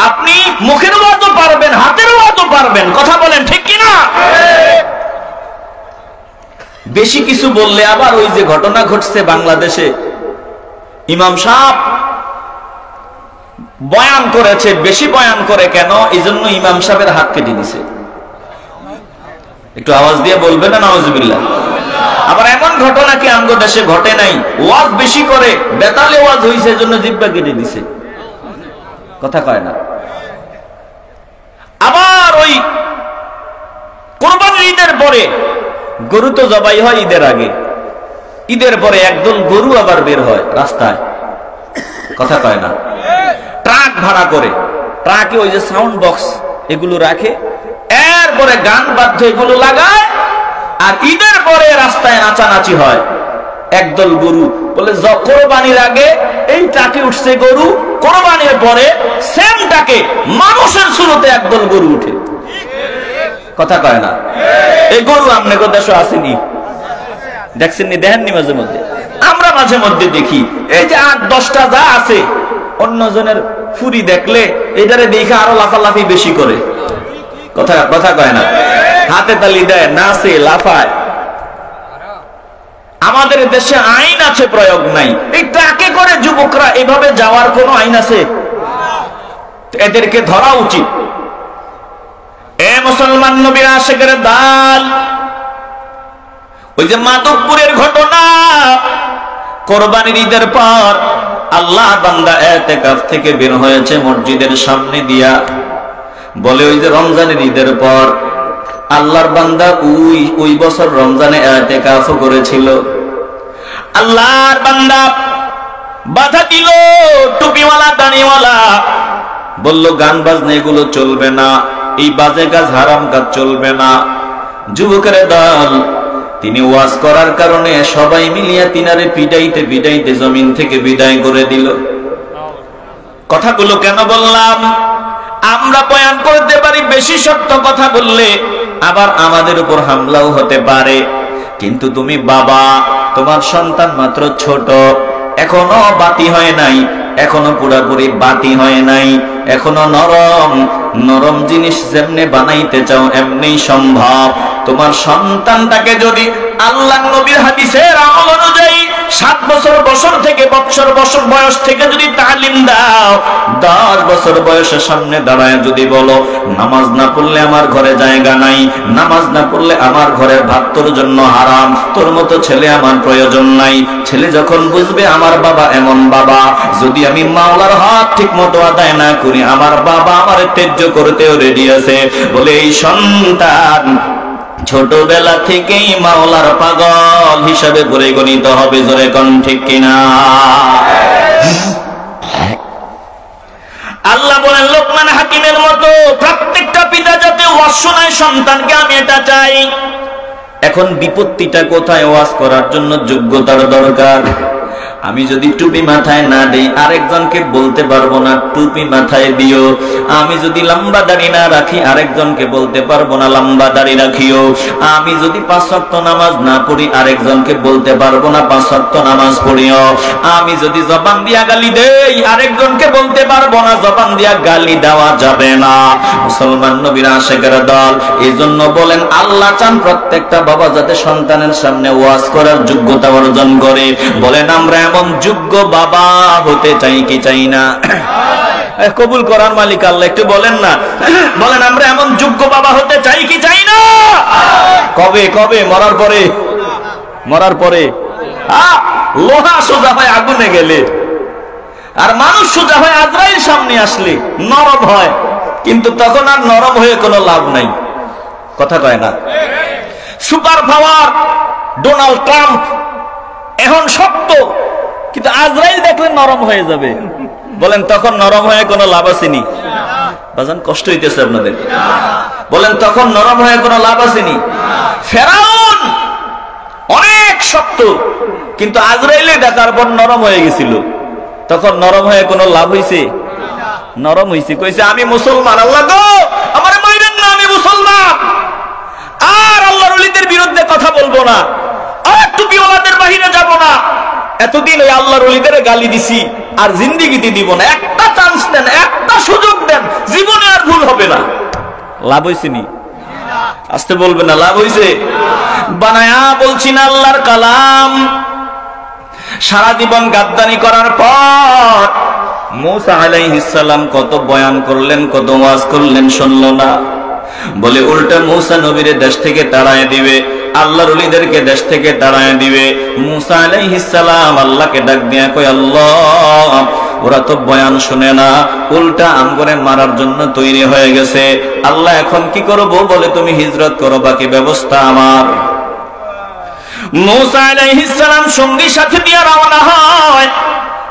আপনি মুখের ওয়াজও পারবেন, হাতের ওয়াজও পারবেন। কথা বলেন ঠিক কিনা? বেশি কিছু বললে আবার ওই যে ঘটনা ঘটছে বাংলাদেশে, ইমাম সাহেব বয়ান করেছে, বেশি বয়ান করে কেন, এই জন্য ইমাম সাহেবের হাত কেটে দিছে। একটু আওয়াজ দিয়ে বলবেন না নাউজুবিল্লাহ। আবার এমন ঘটনা কি আমগো দেশে ঘটে নাই, ওয়াজ বেশি করে বেতালে ওয়াজ হইছে, এজন্য জিহ্বা কেটে দিছে। কথা কয় না। আবার ওই কুরবানির ঈদের পরে গরু তো জবাই হয় ঈদের আগে, ঈদের পরে একদল গরু আবার বের হয় রাস্তায়। কথা কয় না। ট্রাক ভাড়া করে, ট্রাকে ওই যে সাউন্ড বক্স এগুলো রাখে, এরপরে গান বাদ্য এগুলো লাগায়, আর ঈদের পরে রাস্তায় নাচানাচি হয়। একদল গরু বলে কোরবানির আগে এই ট্রাকে উঠছে গরু, কোরবানির পরে সেম ট্রাকে মানুষের শুরুতে একদল গরু উঠে। কথা কয় না। এই গরু আমনে দেশে আসেনি, দেখছেননি? দেখেননি? মাঝে মধ্যে আমরা মাঝে মধ্যে দেখি এই যে 8-10টা যা আছে, অন্যজনের ফুরি দেখলে এটারে দেখে আরো লাফালাফি বেশি করে। কথা কয় না। হাতে তালি দেয়, নাচে, লাফায়। আমাদের দেশে আইন আছে, প্রয়োগ নাই। এই ট্রাকে করে যুবকরা এভাবে যাওয়ার কোন আইন আছে? এদেরকে ধরা উচিত। এ মুসলমান নবীর আশিকের দল, ওই যে মাধবপুরের ঘটনা, কোরবানির ঈদের পর আল্লাহ বান্দা ইতিকাফ থেকে বের হয়েছে মসজিদের সামনে দিয়া। বলে ওই যে রমজানের ঈদের পর আল্লাহর বান্দা ওই বছর রমজানে ইতিকাফ করেছিল। আল্লাহর বান্দা বাধা দিল, টুপিওয়ালা দাড়িওয়ালা বলল গান বাজনা এগুলো চলবে না, এই বাজে কাজ হারাম কাজ চলবে না। যুবকের দল, তিনি ওয়াজ করার কারণে সবাই মিলিয়ে তিনারে পিটাইতে পিটাইতে জমিন থেকে বিদায় করে দিল। কথাগুলো কেন বললাম? আমরা বয়ান করতে পারি, বেশি সত্য কথা বললে আবার আমাদের উপর হামলাও হতে পারে। কিন্তু তুমি বাবা, তোমার সন্তান মাত্র ছোট, এখনো বাতি হয় নাই, এখনো পুরাপুরি বাতি হয় নাই, এখনো নরম নরম জিনিস যেমনে বানাইতে চাও এমনি সম্ভব। তোমার সন্তানটাকে যদি আল্লাহর নবীর হাদিসের আমল অনুযায়ী 7 বছর থেকে বছর বয়স থেকে যদি তালিম দাও, 10 বছর বয়সের সামনে দাঁড়ায় যদি বলো নামাজ না পড়লে আমার ঘরে জায়গা নাই, নামাজ না পড়লে আমার ঘরের ভাত তোর জন্য হারাম, তোর মতো ছেলে আমার প্রয়োজন নাই। ছেলে যখন বুঝবে আমার বাবা এমন বাবা, যদি আমি মাওলার হক ঠিক মতো আদায় না করি আমার বাবা আমার ত্যায্য করতেও রেডি আছে। বলে এই সন্তান ছোটবেলা থেকেই মাওলার পাগল হিসাবে পরিগণিত হবে। জোরে কোন ঠিক কিনা? আল্লাহ বলেন লোকমান হাকিমের মতো প্রত্যেকটা পিতা যাতে ওয়াজ শোনায় সন্তানকে, আমি এটা চাই। এখন বিপত্তিটা কোথায়? ওয়াজ করার জন্য যোগ্যতার দরকার। আমি যদি টুপি মাথায় না দেই আরেকজনকে বলতে পারবো না টুপি মাথায় দিও। আমি যদি লম্বা দাড়ি না রাখি আরেকজনকে বলতে পারবো না লম্বা দাড়ি রাখিও। আমি যদি 5 ওয়াক্ত নামাজ না পড়ি আরেকজনকে বলতে পারবো না 5 ওয়াক্ত নামাজ পড়িও। আমি যদি জবান দিয়া গালি দেই আরেকজনকে বলতে পারবো না জবান দিয়া গালি দেওয়া যাবে না। মুসলমান নবীর আশিকের দল এজন্য বলেন আল্লাহ চান প্রত্যেকটা বাবা যাতে সন্তানের সামনে ওয়াজ করার যোগ্যতা অর্জন করে। বলেন আমরা এমন যোগ্য বাবা হতে চাই কি চাই না? কবুল করার মালিক আল্লাহ, একটু বলেন না। বলেন আমরা এমন যোগ্য বাবা হতে চাই কি চাই না? কবে কবে? মরার পরে লোহা সোজা হয় আগুনে গেলে, আর মানুষ সোজা হয় আজরাইল সামনে আসলে নরম হয়, কিন্তু তখন আর নরম হয়ে কোনো লাভ নাই। কথা কয় না? সুপার পাওয়ার ডোনাল্ড ট্রাম্প এখন শক্ত, কিন্তু আজরাইল দেখলে নরম হয়ে যাবে। বলেন তখন নরম হয়ে কোনো লাভ আসেনি? বাজান কষ্ট হইতেছে আপনাদের? বলেন তখন নরম হয়ে কোনো লাভ আসেনি? ফেরাউন অনেক শক্ত, কিন্তু আজরাইলে ডাকার পর নরম হয়ে গেছিল। তখন নরম হয়ে কোনো লাভ হইছে? নরম হইছে, কইছে আমি মুসলমান, আল্লাহ গো আমারে মাইরেন না, আমি মুসলমান, আর আল্লাহর ওলিদের বিরুদ্ধে কথা বলবো না, আর টুপিওয়ালাদের বাহিরে যাব না। এতদিন ওই আল্লাহর ওলিদের গালি দিছি, আর জিন্দেগিতে দিব না। একটা চান্স দেন, একটা সুযোগ দেন, জীবনে আর ভুল হবে না। লাভ হইছে নি? আসতে বলবে না লাভ হইছে? বানায়া বলছি না আল্লাহর কালাম। সারা জীবন গাদ্দারি করার পর মূসা আলাইহিস সালাম কত বয়ান করলেন, কত ওয়াজ করলেন, শুনলো না। বলে উল্টা মূসা নবীরে দেশ থেকে তাড়ায় দিবে, আল্লাহর ওলিদেরকে দেশ থেকে তাড়ায় দিবে। মূসা আলাইহিস সালাম আল্লাহকে ডাক দিয়া কই আল্লাহ ওরা তো বয়ান শুনে না, উল্টা আমগরে মারার জন্য তৈরি হয়ে গেছে। আল্লাহ এখন কি করব? বলে তুমি হিজরত করো, বাকি ব্যবস্থা আমার। মূসা আলাইহিস সালাম সঙ্গী সাথে দিয়ে রওনা হয়।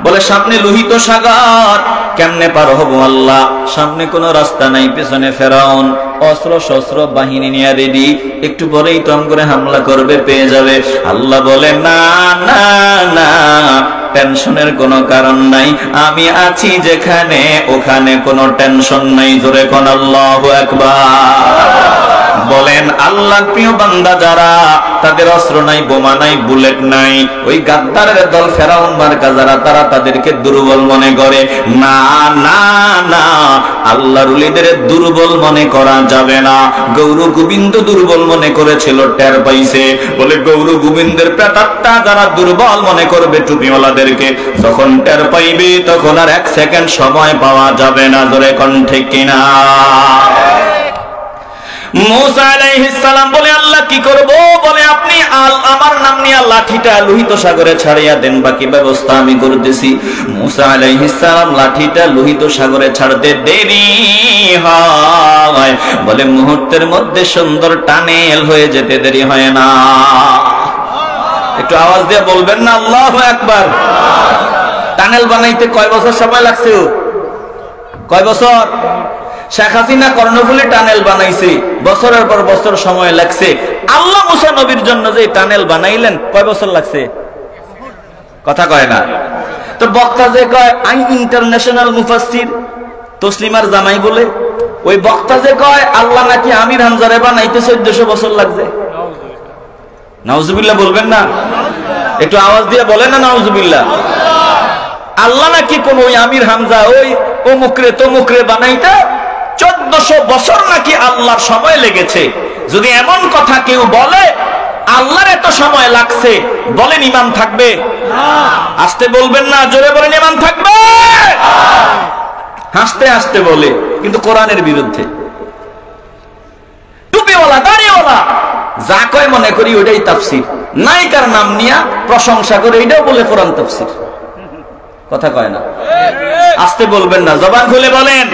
বলে সামনে লোহিত সাগর, কেমনে পার হবো আল্লাহ? সামনে কোনো রাস্তা নাই, পেছনে ফেরাউন অস্ত্র শস্ত্র বাহিনী নিয়ে রেডি, একটু পরেই তো আমগরে হামলা করবে, পেয়ে যাবে। আল্লাহ বলে না না না, টেনশনের কোনো কারণ নাই, আমি আছি যেখানে ওখানে কোনো টেনশন নাই। জোরে কোন আল্লাহু আকবার। বলেন আল্লাহর প্রিয় বান্দা যারা, তাদের অস্ত্র নাই, বোমা নাই, বুলেট নাই, ওই গাদ্দারের দল ফেরাউন মার্কা যারা, তারা তাদেরকে দুর্বল মনে করে। না না না, আল্লাহর ওলিদের দুর্বল মনে করা যাবে না। গৌর গোবিন্দ দুর্বল মনে করেছিল, টের পাইছে। বলে গৌর গোবিন্দের প্রেতাত্মা যারা দুর্বল মনে করবে টুপিওয়ালাদেরকে, যখন টের পাইবে তখন আর 1 সেকেন্ড সময় পাওয়া যাবে না। জোরে কোন ঠিক কিনা? মূসা আলাইহিস সালাম বলে আল্লাহ কি করব? বলে আপনি আমার নাম নিয়ে লাঠিটা লোহিত সাগরে ছাড়িয়া দেন, বাকি ব্যবস্থা আমি করতেছি। মূসা আলাইহিস সালাম লাঠিটা লোহিত সাগরে ছাড়তে দেরি হয়, বলে মুহূর্তের মধ্যে সুন্দর টানেল হয়ে যেতে দেরি হয় না। একটু আওয়াজ দিয়ে বলবেন না আল্লাহু আকবার। টানেল বানাইতে কয় বছর সময় লাগছে? কয় বছর? শেখ হাসিনা কর্ণফুলী টানেল বানাইছে, বছরের পর বছর সময় লাগছে। আল্লাহ মুসা নবীর জন্য যে টানেল বানাইলেন কয় বছর লাগছে? কথা কয় না। তো বক্তা যে কয় আই ইন্টারন্যাশনাল মুফাসসির তসলিমার জামাই বলে, ওই বক্তা যে কয় আল্লাহ নাকি আমির হামজারে বানাইতে 1400 বছর লাগছে। নাউজুবিল্লাহ বলবেন না? একটু আওয়াজ দিয়ে বলেন না নাউজুবিল্লাহ। আল্লাহ নাকি কোন ওই আমির হামজা ওই অমুকরে তমুকরে বানাইতে 1400 বছর নাকি আল্লাহর সময় লেগেছে। যদি এমন কথা কেউ বলে আল্লাহর এত সময় লাগছে, বলেন ঈমান থাকবে? আস্তে বলবেন না, জোরে বলেন ঈমান থাকবে। হাসতে হাসতে বলে, কিন্তু কোরআনের বিরুদ্ধে। টুপিওয়ালা দাড়িওয়ালা যা কয় মনে করি ওইটাই তাফসীর, নায়িকার নাম নিয়া প্রশংসা করে এটাও বলে কোরআন তাফসীর। কথা কয় না, আস্তে বলবেন না, জবান খুলে বলেন।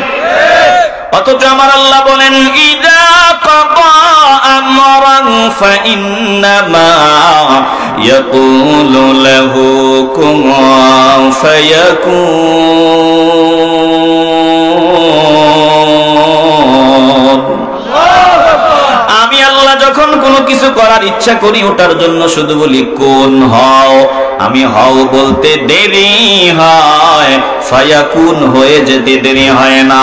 অথচ আমার আল্লাহ বলেন, ইযা কাদা আমরান ফাইন্নামা ইয়াকুলু লাহু কুন ফায়াকুন। আমি আল্লাহ যখন কোনো কিছু করার ইচ্ছা করি, ওটার জন্য শুধু বলি কোন হও। আমি হও বলতে দেরি হয়, ফায়াকুন হয়ে যেতে দেরি হয় না।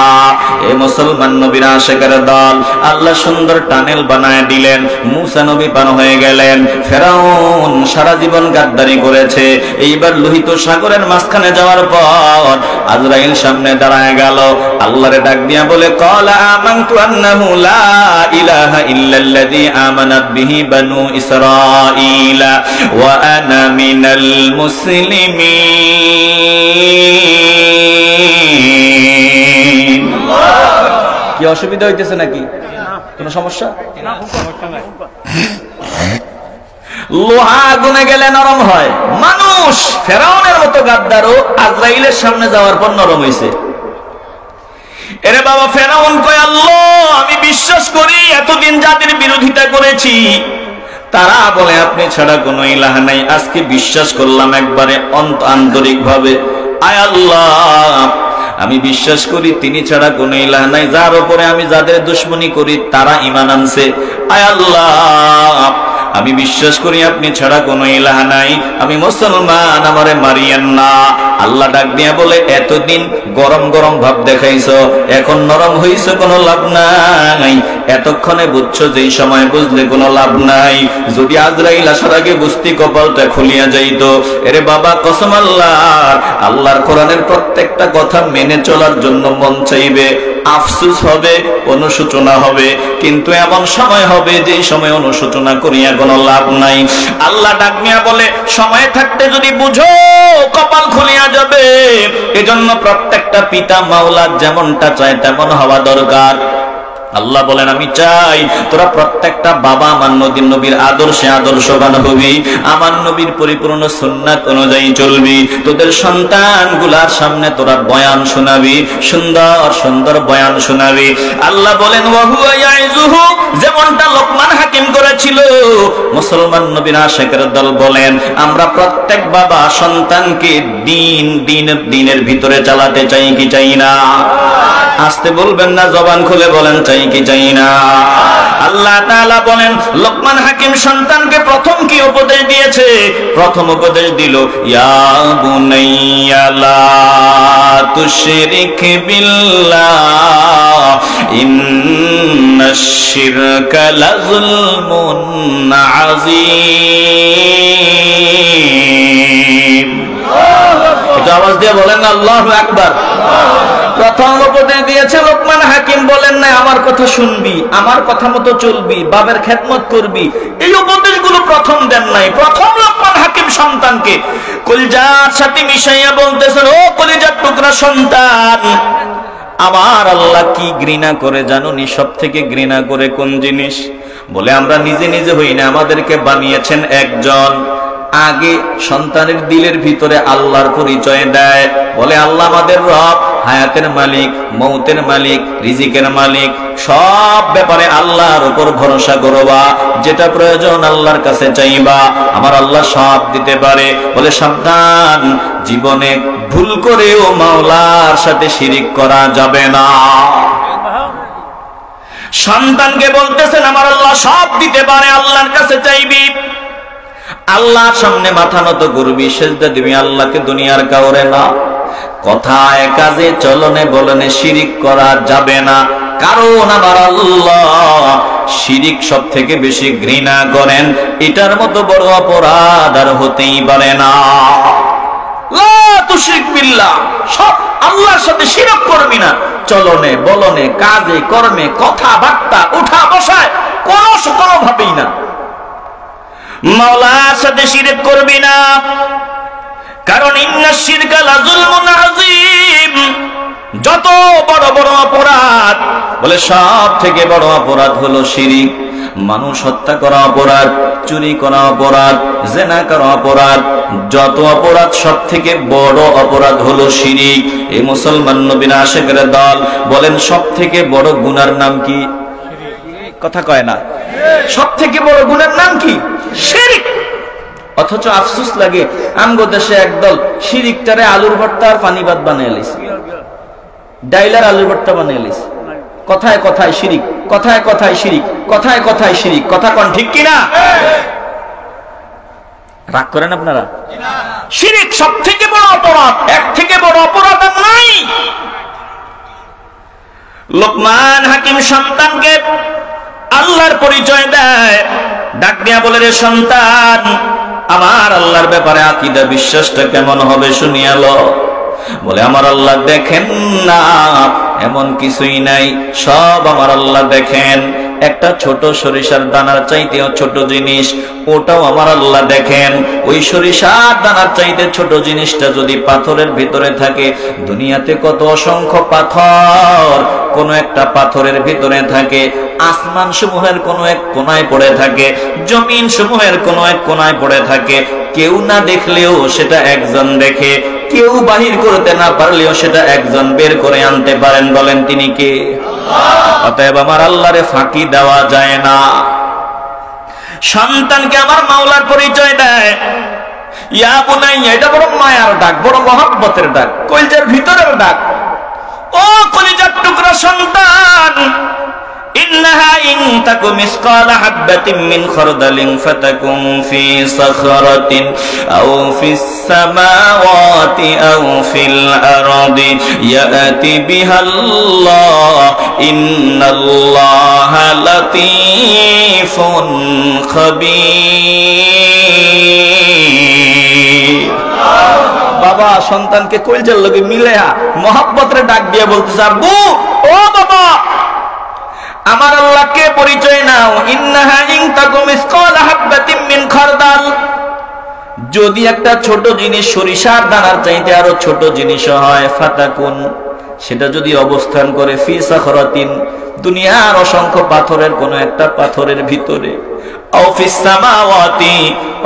এ মুসলমান নবীর আশিকের দল, আল্লাহ সুন্দর টানেল বানায় দিলেন। মুসা নবী পার হয়ে গেলেন। ফেরাউন সারা জীবন গাদ্দারি করেছে, এইবার লোহিত সাগরের মাঝখানে যাওয়ার পর আজরাইল সামনে দাঁড়ায় গেল। আল্লাহরে ডাক দিয়া বলে, ক্বালা আমানতু আন্নাহু লা ইলাহা ইল্লাল্লাযী আমানাত বিহি বানু ইসরাঈলা ওয়া আনা মিনাল মুসলিমিন। কি অসুবিধা হইতেছে নাকি? কোন সমস্যা? লোহা আগুনে গেলে নরম হয়। মানুষ ফেরাউনের মতো গাদ্দারও আজরাইলের সামনে যাওয়ার পর নরম হইছে। এরে বাবা, ফেরাউন কয়, আল্লাহ আমি বিশ্বাস করি এতদিন যাদের বিরোধিতা করেছি তারা বলে আপনি ছাড়া কোনো ইলাহ নাই, আজকে বিশ্বাস করলাম একবারে আন্তরিক ভাবে। আয় আল্লাহ, আমি বিশ্বাস করি তিনি ছাড়া কোনো ইলাহ নাই, যার উপরে আমি যাদের দুশমনী করি তারা ঈমান আনছে। আয় আল্লাহ, আমি বিশ্বাস করি আপনি ছাড়া কোনো ইলাহ নাই, আমি মুসলমান, আমারে মারিয়েন না। আল্লাহ ডাক দিয়া বলে, এতদিন গরম গরম ভাব দেখাইছো, এখন নরম হইছো, কোনো লাভ নাই। এতক্ষণে বুঝছো, যেই সময় বুঝলে কোনো লাভ নাই। যদি আজরাইল আসার আগে বুঝতি, কপালটা খুলিয়া যাইতো। এরে বাবা, কসম আল্লাহর, আল্লাহর কোরআনের প্রত্যেকটা কথা মেনে চলার জন্য মন চাইবে, আফসোস হবে, অনুশোচনা হবে, কিন্তু এমন সময় হবে যে সময় অনুশোচনা করিয়া কোনো লাভ নাই। আল্লাহ ডাক দিয়া বলে, সময় থাকতে যদি বুঝো কপাল খুলিয়া যাবে। এজন্য প্রত্যেকটা পিতা মাওলা যেমনটা চায় তেমন হওয়া দরকার। আল্লাহ বলেন, আমি চাই তোরা প্রত্যেকটা বাবা আমার নবীর আদর্শে আদর্শবান হবি, আমার নবীর পরিপূর্ণ সুন্নাত অনুযায়ী চলবি। তোদের সন্তানগুলার সামনে তোরা বয়ান শোনাবি, সুন্দর সুন্দর বয়ান শোনাবি। আল্লাহ বলেন, ওয়া হুয়া ইয়াইজুহু, যেমনটা লোকমান হাকিম করেছিল। মুসলমান নবীর আশিকের দল বলেন, আমরা প্রত্যেক বাবা সন্তানকে দিনের ভিতরে চালাতে চাই কি চাই না? আস্তে বলবেন না, জবান খুলে বলেন, চাই কি চাই না? আল্লাহ তাআলা বলেন, লোকমান হাকিম সন্তানকে প্রথম কি উপদেশ দিয়েছে? প্রথম উপদেশ দিল, ইয়া বুনাইয়া লা তুশরিক বিল্লাহ ইন্নাশ শিরকা লাযুলমুন আযীম। এটা আওয়াজ দিয়ে বলেন না, আল্লাহু আকবার। প্রথম উপদেশ দিয়েছে লোকমান হাকিম, বলেন না আমার কথা শুনবি, আমার কথা মতো চলবি, বাবার খেদমত করবি। এই উপদেশগুলো প্রথম দেন নাই। প্রথম লোকমান হাকিম সন্তানকে কলিজার সাথে মিশাইয়া বলতেছেন, ও কলিজার টুকরা সন্তান, আমার আল্লাহ কি ঘৃণা করে জানো নি? সব থেকে ঘৃণা করে কোন জিনিস? বলে, আমরা নিজে নিজে হই না, আমাদেরকে বানিয়েছেন একজন। আগে সন্তানের দিলের ভিতরে আল্লাহর পরিচয় দেয়, বলে আল্লাহ আমাদের রব, হায়াতের মালিক, মৌতের মালিক, রিজিকের মালিক। সব ব্যাপারে আল্লাহর উপর ভরসা করবা, যেটা প্রয়োজন আল্লাহর কাছে চাইবা, আমার আল্লাহ সব দিতে পারে। বলে সাবধান, জীবনে ভুল করেও মাওলার সাথে শিরিক করা যাবে না। সন্তানকে বলতেছেন, আমার আল্লাহ সব দিতে পারে, আল্লাহর কাছে চাইবি, আল্লাহর সামনে মাথা নত করবি, সেজদা দিবি আল্লাহকে, দুনিয়ার কাউরে না। কথায় কাজে চলনে বলনে শিরিক করা যাবে না, কারণ আমার আল্লাহ শিরিক সব থেকে বেশি ঘৃণা করেন। এটার মতো বড় অপরাধ আর হতেই পারে না। লা তুশরিক বিল্লাহ, সব আল্লাহর সাথে শিরক করবি না। চলনে বলনে, কাজে কর্মে, কথাবার্তা, উঠা বসায় কোনোভাবেই না। মাওলার সাথে শিরক করবি না, কারণ ইন্নাশ শিরকা লাযুলমুন আযীম। যত বড় বড় অপরাধ, বলে সব থেকে বড় অপরাধ হলো শিরিক। মানুষ হত্যা করা অপরাধ, চুরি করা অপরাধ, জেনা করা অপরাধ, যত অপরাধ সব থেকে বড় অপরাধ হলো শিরিক। এই মুসলমান নবীর আশিকের দল বলেন সব থেকে বড় গুনার নাম কি? কথা কয় না। সব থেকে বড় গুনার নাম কি? শিরিক। অথচ আফসোস লাগে আমগো দেশে একদল শিরিকটারে আলুর ভর্তা আর পানি ভাত বানিয়ে লিছে, ডাইলার আলুর ভর্তা বানিয়ে লিছে। কথায় কথায় শিরিক, কথায় কথায় শিরিক, কথায় কথায় শিরিক। কথা কোন ঠিক কিনা? রাগ করেন আপনারা? শিরিক সব থেকে বড় অপরাধ, এক থেকে বড় অপরাধ আর নাই। লোকমান হাকিম সন্তানকে আল্লাহর পরিচয় দেয়, ডাক দিয়া বলে, রে সন্তান, আমার আল্লাহর ব্যাপারে আকীদা বিশ্বাসটা কেমন হবে শুনিয়া লো। বলে, আমার আল্লাহ দেখেন না এমন কিছুই নাই, সব আমার আল্লাহ দেখেন। একটা ছোট সরিষার দানার চাইতেও ছোট জিনিস, ওটাও আমার আল্লাহ দেখেন। ওই সরিষার দানার চাইতে ছোট জিনিসটা যদি পাথরের ভিতরে থাকে, দুনিয়াতে কত অসংখ্য পাথর কোন একটা পাথরের ভিতরে থাকে, আসমান সমূহের কোন এক কোনায় পড়ে থাকে, জমিন সমূহের কোন এক কোনায় পড়ে থাকে। কেউ না দেখলেও সেটা একজন দেখে, কেউ বাহির করতে না পারলেও সেটা একজন বের করে আনতে পারেন। বলেন তিনি কে? অতএব আমার আল্লাহরে ফাঁকি দেওয়া যায় না। সন্তানকে আমার মাওলার পরিচয় দেয়, ইয়া বুনাইয়া, এটা বড় মায়ার ডাক, বড় মহব্বতের ডাক, কলিজার ভিতরের ডাক। ও কলিজার টুকরা সন্তান, ইন্নাহা ইন তাকু মিসকালা হাববাতিন মিন খারদালিন ফাতাকুন ফি সাখরাতিন আও ফিস সামাওয়াতি আও ফিল আরদি ইয়াতি বিহাল্লাহ ইন্নাল্লাহা লাতীফুন খাবীর। বাবা সন্তানকে কলিজার লগে মিলেয়া মহব্বতের ডাক দিয়ে বলতেছে, আব্বু, ও বাবা, আমার আল্লাহকে পরিচয় নাও। ইন্নাহা ইন তাকু মিসকালা হাববাতিন মিন খারদাল, যদি একটা ছোট জিনিস সরিষার দানার চাইতে আরো ছোট জিনিস হয়, ফাতাকুন, সেটা যদি অবস্থান করে ফি সাখরাতিন, দুনিয়ার অসংখ্য পাথরের কোন একটা পাথরের ভিতরে, আও ফিস সামাওয়াতি,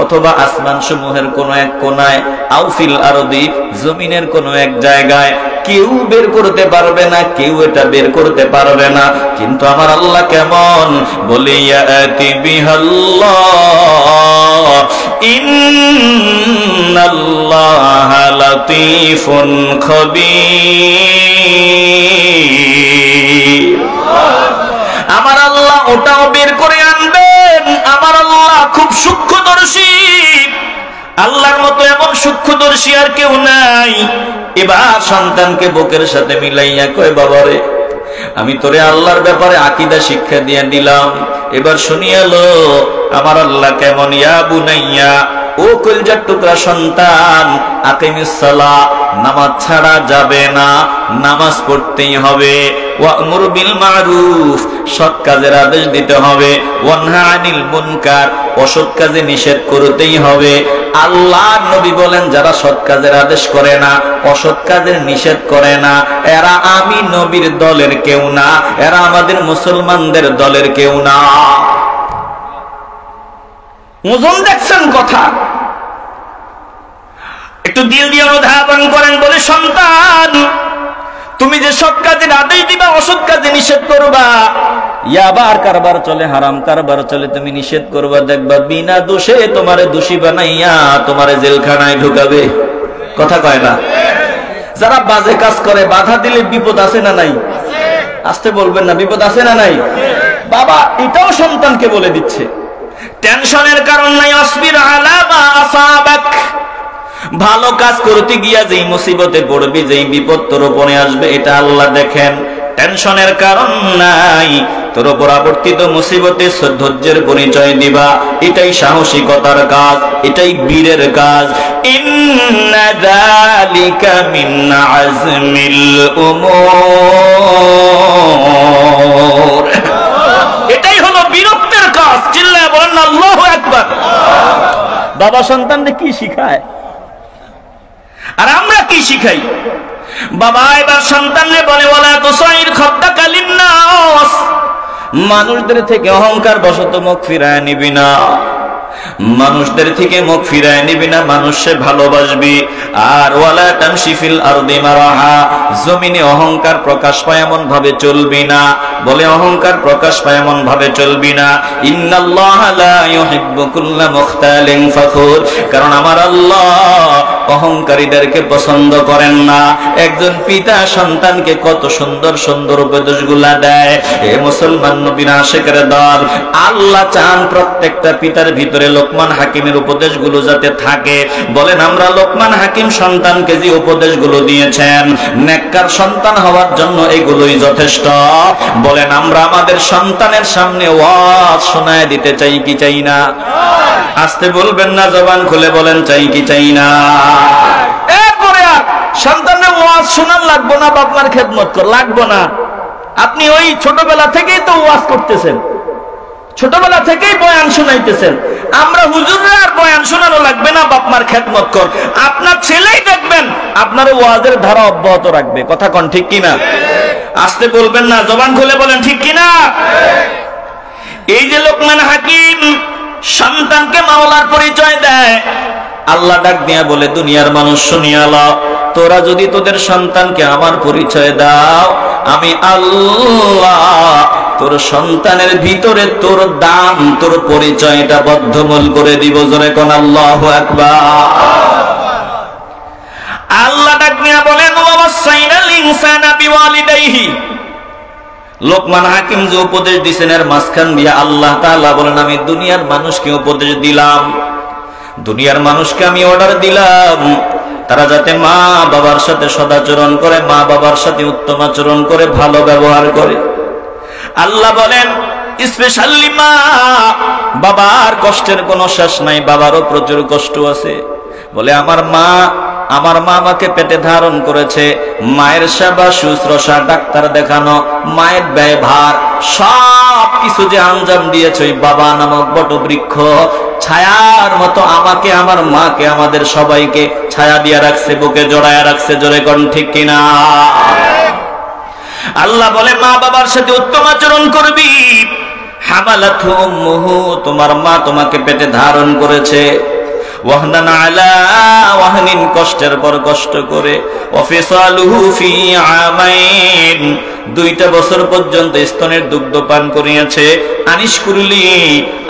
অথবা আসমান সমূহের কোন এক কোনায়, আও ফিল আরদি, জমিনের কোন এক জায়গায়, কেউ বের করতে পারবে না, কেউ এটা বের করতে পারবে না। কিন্তু আমার আল্লাহ কেমন? বলে, ইয়াতি বিহাল্লাহ ইন্নাল্লাহা লাতীফুন খাবীর। আমার আল্লাহ ওটাও বের করে আনবেন। আমার আল্লাহ খুব সূক্ষ্মদর্শী। আল্লাহর মতো এমন সূক্ষ্মদর্শী আর কেউ নাই। এবার সন্তানকে বুকের সাথে মিলাইয়া কয়, বাবারে, আমি তোরে আল্লাহর ব্যাপারে আকীদা শিক্ষা দিয়ে দিলাম, এবার শুনিয়ালো আমার আল্লাহ কেমন। ইয়া বুনাইয়া, ও কলিজার টুকরা সন্তান, আকিমিস সালাহ, নামাজ ছাড়া যাবে না, নামাজ পড়তেই হবে। ওয়া'মুর বিল মা'রুফ, সৎ কাজের আদেশ দিতে হবে। ওয়ানহা আনিল মুনকার, অসৎ কাজে নিষেধ করতেই হবে। আল্লাহ নবী বলেন, যারা সৎ কাজের আদেশ করে না, অসৎ কাজের নিষেধ করে না, এরা আমি নবীর দলের কেউ না, এরা আমাদের মুসলমানদের দলের কেউ না। ওজন দেখছেন কথা? একটু দিল দিয়ে অনুধাবন করেন। বলে, সন্তান, তুমি যে সৎ কাজের আদেশ দিবা, অসৎ কাজে নিষেধ করবা, ইয়াবার কারবার চলে, হারাম কারবার চলে, তুমি নিষেধ করবা, দেখবা বিনা দোষে তোমারে দোষী বানাইয়া তোমারে জেলখানায় ঢুকাবে। কথা কয় না? যারা বাজে কাজ করে, বাধা দিলে বিপদ আছে না নাই? আসতে বলবেন না, বিপদ আছে না নাই? বাবা এটাও সন্তানকে বলে দিচ্ছে। টেনশনের কারণ নাই। আসবির আলা মা আসাবাক, ভালো কাজ করতে গিয়া যেই মুসিবতে পড়বি, যেই বিপদ তোর উপরে আসবে, এটা আল্লাহ দেখেন। টেনশনের কারণ নাই। তোর পরবর্তীত মুসিবতে ধৈর্যের পরিচয় দিবা, এটাই সাহসিকতার কাজ, এটাই বীরের কাজ। ইন্না যালিকা মিন আজমিল উমুর, এটাই হলো বীরত্বের কাজ। চিল্লায় বলেন আল্লাহু আকবার। বাবা সন্তানকে কি শিখায় আর আমরা কি শিখাই? বাবা এবার সন্তানকে বলে ওয়ালা তুসাইর খাদ্দাকা লিন্নাস, মানুষদের থেকে অহংকার বশত মুখ ফিরায় নিবি না, মানুষদের থেকে মুখ ফিরায় নিবি না, মানুষে ভালোবাসবি। আর ওয়ালা তামশি ফিল আরদি মারাহা, জমিনে অহংকার প্রকাশ পায় এমন ভাবে চলবি না। বলে অহংকার প্রকাশ পায় এমন ভাবে চলবি না। ইন্নাল্লাহা লা ইউহিব্বু কুল্লা মুখতালিন ফখুর, কারণ আমার আল্লাহ অহংকারীদেরকে পছন্দ করেন না। একজন পিতা সন্তানকে কত সুন্দর সুন্দর উপদেশগুলা দেয়। এ মুসলমান নবীর আশিকের দল, আল্লাহ চান প্রত্যেকটা পিতার ভিতরে লোকমান হাকিমের উপদেশগুলো যাতে থাকে। বলেন আমরা লোকমান হাকিম সন্তানকে যে উপদেশগুলো দিয়েছেন, নেককার সন্তান হওয়ার জন্য এগুলোই যথেষ্ট। বলেন আমরা আমাদের সন্তানের সামনে ওয়াজ শোনায় দিতে চাই কি চাই না? আস্তে বলবেন না, জবান খুলে বলেন চাই কি চাই না? এরপরে আর সন্তানের ওয়াজ শোনার লাগবো না, বাপমার খেদমত কর লাগবো না। আপনি ওই ছোটবেলা থেকেই তো ওয়াজ করতেছেন, ছোটবেলা থেকেই বয়ান শোনাইতেছেন। আমরা হুজুররা আর বয়ান শোনানো লাগবে না, বাপমার খেদমত কর। আপনার ছেলেই দেখবেন আপনার ওয়াজের ধারা অব্যাহত রাখবে। কথা কোন ঠিক কিনা? আস্তে বলবেন না, জবান খুলে বলেন ঠিক কিনা? এই যে লোকমান হাকিম সন্তানকে মাওলার পরিচয় দেয়, আল্লাহ ডাক দিয়া বলে দুনিয়ার মানুষ শুনিয়া লও, তোরা যদি তোদের সন্তানকে আমার পরিচয় দাও, আমি আল্লাহ তোর সন্তানের ভিতরে তোর দাম, তোর পরিচয়টা বদ্ধমূল করে দিব। জোরে কোন আল্লাহু আকবার। আল্লাহ ডাক দিয়া বলেন ওয়াসাইনাল ইনসানা বিওয়ালিদাইহি, লোকমান হাকিম যে উপদেশ দিয়েছেন এর মাঝখান দিয়ে আল্লাহ তাআলা বলেন আমি দুনিয়ার মানুষকে উপদেশ দিলাম, দুনিয়ার মানুষকে আমি অর্ডার দিলাম তারা যাতে মা বাবার সাথে সদাচরণ করে, মা বাবার সাথে উত্তম আচরণ করে, ভালো ব্যবহার করে। আল্লাহ বলেন স্পেশালি মা বাবার কষ্টের কোনো শেষ নাই, বাবারও প্রচুর কষ্ট আছে। বলে আমার মা আমাকে পেটে ধারণ করেছে, মায়ের সেবা শুশ্রূষা, ডাক্তার দেখানো, মায়ের ব্যয়ভার সব কিছু যে আঞ্জাম দিয়েছে ওই বাবা নামক বটবৃক্ষ ছায়ার মতো আমাকে, আমার মাকে, আমাদের সবাইকে ছায়া দিয়ে রাখছে, বুকে জড়ায় রাখছে। জোরে কোন ঠিক কিনা? আল্লাহ বলে মা বাবার সাথে উত্তম আচরণ করবি। হামালাতহু উম্মুহু, তোমার মা তোমাকে পেটে ধারণ করেছে, ওয়াহনান আলা ওয়াহনিন, কষ্টের পর কষ্ট করে, ওয়াফিসালুহু ফি আমাইন, 2টা বছর পর্যন্ত স্তনের দুগ্ধ পান করিয়েছে। আনিশকুরলি,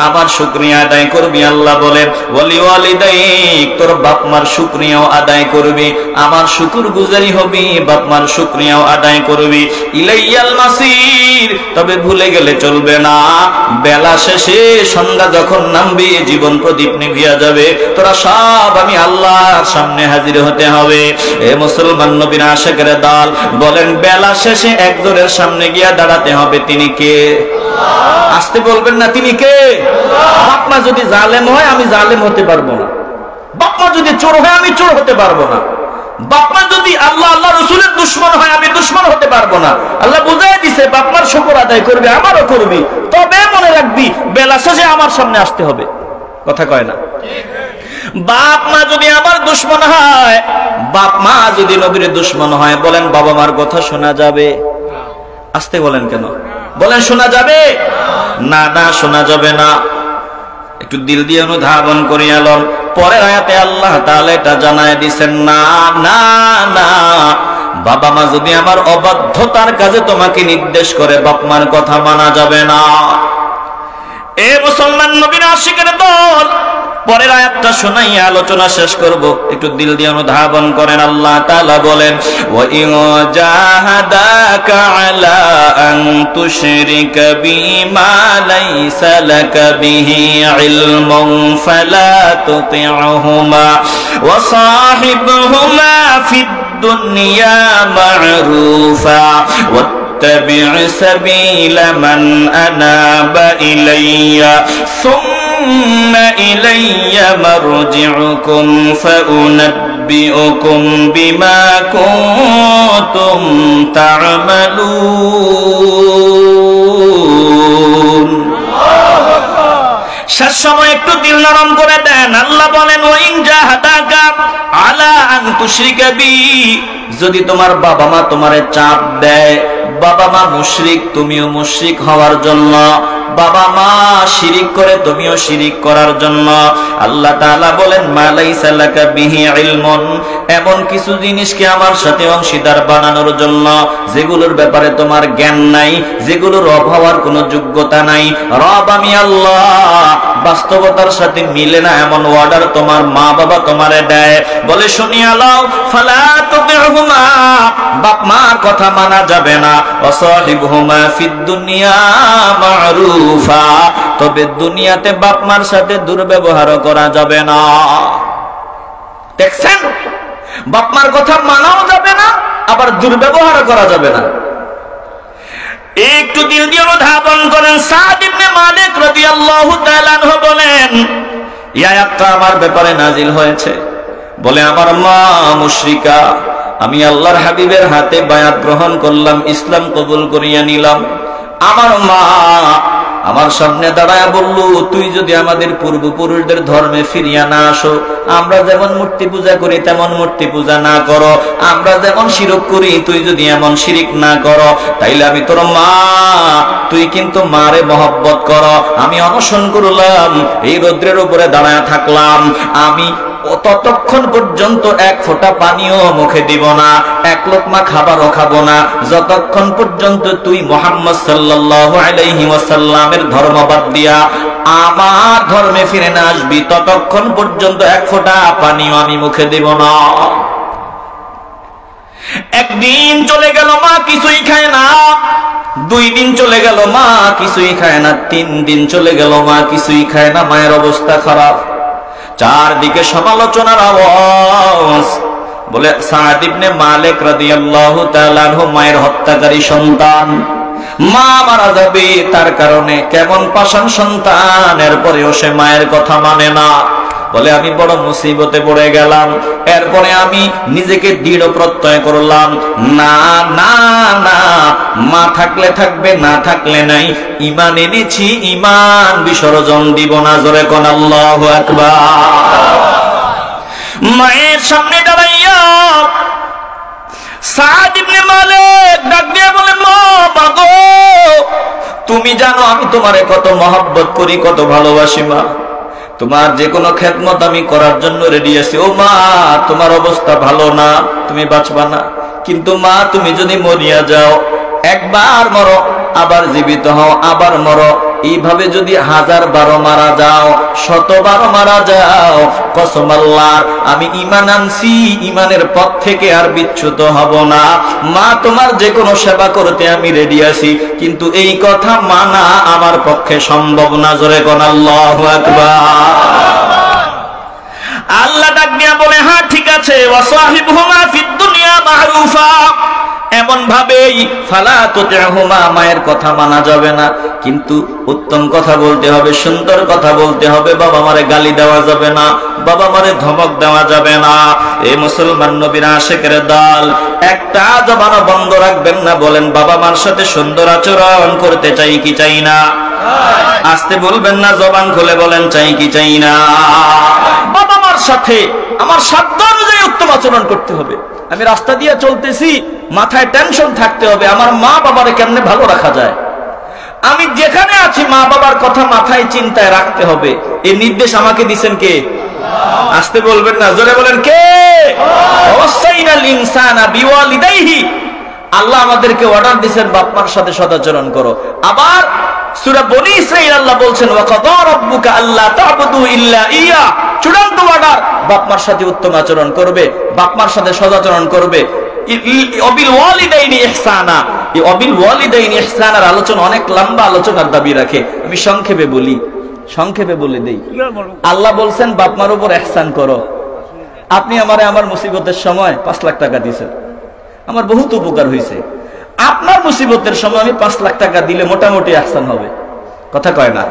আমার শুকরিয়া আদায় করবি। আল্লাহ বলেন ওয়ালিওয়ালিদাইক, তোর বাপ মার শুকরিয়াও আদায় করবি, আমার শুকরগুজারি হবি, বাপ মার শুকরিয়াও আদায় করবি। ইলাইয়াল মাসির, তবে ভুলে গেলে চলবে না, বেলা শেষে সন্ধ্যা যখন নামবে, জীবন প্রদীপ নিভিয়া যাবে, তোরা সব আমি আল্লাহর সামনে হাজির হতে হবে। এ মুসলমান নবীর আশিকের দল, বলেন বেলা শেষে একজনের সামনে গিয়া দাঁড়াতে হবে। তিনি কে? আসতে বলবেন না, তিনি কে? বাপ মা যদি জালেম হয় আমি জালেম হতে পারবো না, বাপ মা যদি চোর হয় আমি চোর হতে পারবো না, বাপ মা যদি আল্লাহ রসুলের দুশ্মন হয় আমি দুশ্মন হতে পারবো না। আল্লাহ বুঝাই দিছে বাপ মার শুকর আদায় করবি, আমারও করবি, তবে মনে রাখবি বেলা শেষে আমার সামনে আসতে হবে। কথা কয় না? বাপ মা যদি আমার দুশ্মন হয়, বাপ মা যদি নবীর দুশ্মন হয়, বলেন বাবা মার কথা শোনা যাবে? আসতে বলেন কেন? বলেন শোনা যাবে না? না, শোনা যাবে না। একটু দিল দিয়ে অনুধাবন করিয়া লন। পরের আয়াতে আল্লাহ তাআলা এটা জানায় দিবেন, না না না, বাবা মা যদি আমার অবাধ্যতার কাজে তোমাকে নির্দেশ করে, বাপ মার কথা মানা যাবে না। এ মুসলমান নবীর আশিকের দল, পরের আয়াতটা শোনাইয়া আলোচনা শেষ করব, একটু দিল দিয়ে অনুধাবন করেন। আল্লাহ তাআলা বলেন ওয়া ইন জাহাদাকা আলা আন তুশরিকা বিমা লাইসা লাকা বিহি ইলমুন ফালা তুতি'হুমা ওয়া সাহিবহুমা ফিদ দুনিয়া মা'রুফা واتبع سبيل من أناب إلي ثم إلي مرجعكم فأنبئكم بما كنتم تعملون। শেষ সময় একটু দিল নরম করে দেন। বলেন, আল্লাহ বলেন ওয়াইন জাহাদাকা আলা আন তুশরিকা বি, যদি তোমার বাবা মা তোমারে চাপ দেয়, বাবা মা মুশরিক তুমিও মুশরিক হওয়ার জন্য, বাবা মা শিরিক করে তুমিও শিরিক করার জন্য, আল্লাহ তাআলা বলেন মা লাইসা লাকা বিহি ইলমুন, এমন কিছু জিনিসকে আমার সাথে অংশীদার বানানোর জন্য যেগুলোর ব্যাপারে তোমার জ্ঞান নাই, যেগুলোর অভাবার কোনো যোগ্যতা নাই, রব আমি আল্লাহ বাস্তবতার সাথে মিলে না এমন অর্ডার তোমার মা বাবা তোমারে দেয়, বলে শুনিয়া লও ফালা তুতিহুমা, বাপ মার কথা মানা যাবে না, ওয়াসাহিবহুমা ফিদ দুনিয়া মারুফা, তবে দুনিয়াতে বাপ মার সাথে দুর্ব্যবহার করা যাবে না। দেখছেন, বাপ মার কথা মানাও যাবে না, আবার দুর্ব্যবহার করা যাবে না। একটু দিল দিয়ে অনুধাবন করেন। সাদ ইবনে মালিক রাদিয়াল্লাহু তাআলা আনহু বলেন, এই আয়াতটা আমার ব্যাপারে নাজিল হয়েছে, বলে আমার মা মুশরিকা, আমি আল্লাহর হাবিবের হাতে বায়াত গ্রহণ করলাম, ইসলাম কবুল করিয়া নিলাম। আমার মা আমার সামনে দাঁড়ায় বলল, তুই যদি আমাদের পূর্বপুরুষদের ধর্মে ফিরিয়া না আসো, আমরা যেমন মূর্তি পূজা করি তেমন মূর্তি পূজা না করো, আমরা যেমন শিরক করি তুই যদি এমন শিরিক না করো, তাইলে আমি তোর মা, তুই কিন্তু মারে মহব্বত কর। আমি অনশন করলাম, এই রৌদ্রের উপরে দাঁড়ায় থাকলাম, আমি ততক্ষণ পর্যন্ত এক ফোঁটা পানিও মুখে দিব না, এক লোকমা খাবারও খাবো না, যতক্ষণ পর্যন্ত তুই মুহাম্মদ সাল্লাল্লাহু আলাইহি ওয়াসাল্লামের ধর্ম বাদ দিয়া আমার ধর্মে ফিরে না আসবি, ততক্ষণ পর্যন্ত এক ফোঁটা পানিও আমি মুখে দিব না। একদিন চলে গেল, মা কিছুই খায় না। 2 দিন চলে গেল, মা কিছুই খায় না। 3 দিন চলে গেল, মা কিছুই খায় না। মায়ের অবস্থা খারাপ, চারদিকে সমালোচনার আওয়াজ। বলে সাদ ইবনে মালিক রাদিয়াল্লাহু তাআলা আনহু মায়ের হত্যাকারী সন্তান, মা মারা যাবে তার কারণে, কেমন পাষাণ সন্তান, এরপরেও সে মায়ের কথা মানে না। বলে আমি বড় মুসিবতে পড়ে গেলাম। এরপরে আমি নিজেকে দৃঢ় প্রত্যয় করলাম, না না না, মা থাকলে থাকবে, না থাকলে নাই, ঈমান এনেছি, ঈমান বিসর্জন দিব না। জোরে কোন আল্লাহু আকবার। মায়ের সামনে দাঁড়াইয়া সাদ ইবনে মালিক ডাক দিয়ে বলে, মা গো, তুমি জানো আমি তোমারে কত মহব্বত করি, কত ভালোবাসি মা, তোমার যে কোনো খেদমত আমি করার জন্য রেডি আছি। ও মা, তোমার অবস্থা ভালো না, তুমি বাঁচবা না, কিন্তু মা তুমি যদি মরিয়া যাও, একবার মরো আবার জীবিত হও, আবার মরো, এইভাবে যদি 1000 বার মারা যাও, 100 বার মারা যাও, কসম আল্লাহর আমি ঈমান আনছি, ঈমানের পথ থেকে আর বিচ্যুত হব না। মা তোমার যে কোনো সেবা করতে আমি রেডি আছি, কিন্তু এই কথা মানা আমার পক্ষে সম্ভব না। জোরে কোন আল্লাহু আকবার। আল্লাহ ডাক দিয়া বলে, হ্যাঁ ঠিক আছে, ওয়াসাহিবহুমা ফিদ দুনিয়া মারুফা, এমন ভাবেই ফালা তুতিহুমা, মায়ের কথা মানা যাবে না, কিন্তু উত্তম কথা বলতে হবে, সুন্দর কথা বলতে হবে। বাবা মারে গালি দেওয়া যাবে না, বাবা মারে ধমক দেওয়া যাবে না। এই মুসলমান নবীর আশিকের দল একটা জবানও বন্ধ রাখবেন না। বলেন, বাবা মার সাথে সুন্দর আচরণ করতে চাই কি চাই না? আসতে বলবেন না, জবান খুলে বলেন, চাই কি চাই না? বাবা মার সাথে আমার সাধ্য অনুযায়ী উত্তম আচরণ করতে হবে। আমি রাস্তা দিয়ে চলতেছি, মাথায় টেনশন থাকতে হবে, আমার মা বাবারে কেমনে ভালো রাখা যায়। আমি যেখানে আছি মা বাবার কথা মাথায় চিন্তায় রাখতে হবে। এই নির্দেশ আমাকে দিবেন কে? আসতে বলবেন না, জোরে বলেন কে? ওয়াসাইনাল ইনসানা বিওয়ালিদাইহি, আল্লাহ আমাদেরকে অর্ডার দিবেন বাপ মার সাথে সদাচরণ করো। আবার সূরা বনী ইসরাঈল আল্লাহ বলছেন, ওয়া কাদা রাব্বুকা আল্লা তা'বুদু ইল্লা ইয়া, চূড়ান্ত অর্ডার, বাপ মার সাথে উত্তম আচরণ করবে, বাপ মার সাথে সদাচরণ করবে। অবিল ওয়ালিদাইনি ইহসানা, এই অবিল ওয়ালিদাইনি ইহসানার আলোচনা অনেক লম্বা আলোচনার দাবি রাখে। আমি সংক্ষেপে বলি, সংক্ষেপে বলে দেই। আল্লাহ বলছেন বাপ মার উপর ইহসান করো। আপনি আমারে আমার মুসিবতের সময় 5 লাখ টাকা দিয়েছেন, আমার বহুত উপকার হয়েছে। আপনার মুসিবতের সময় আমি 5 লাখ টাকা দিলে মোটামুটি ইহসান হবে, কথা কয় না?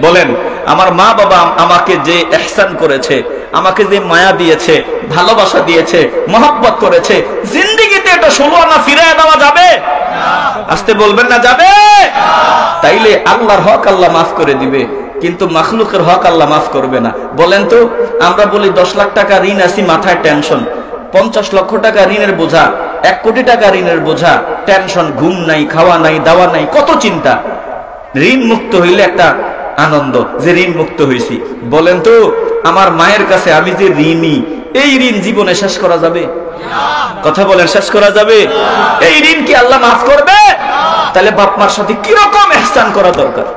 বলেন, আমার মা বাবা আমাকে যে ইহসান করেছে, আমাকে যে মায়া দিয়েছে, ভালোবাসা দিয়েছে, মহব্বত করেছে, জিন্দেগিতে এটা 16 আনা ফিরিয়ে দেওয়া যাবে? আসতে বলবেন না, যাবে? তাইলে আল্লাহর হক আল্লাহ মাফ করে দিবে। কিন্তু মাখলুকের হক আল্লাহ মাফ করবে না। বলেন তো, আমরা বলি 10 লাখ টাকা ঋণ আছি, মাথায় টেনশন, 50 লক্ষ টাকা ঋণের বোঝা, 1 কোটি টাকা ঋণের বোঝা, টেনশন, ঘুম নাই, খাওয়া নাই, দাওয়া নাই, কত চিন্তা। ঋণ মুক্ত হইলে একটা আনন্দ যে ঋণ মুক্ত হইছি। বলেন তো, আমার মায়ের কাছে আমি যে ঋণী, এই ঋণ জীবনে শেষ করা যাবে? কথা বলেন, শেষ করা যাবে? এই ঋণ কি আল্লাহ মাফ করবে? তাহলে বাপ মার সাথে কিরকম ইহসান করা দরকার,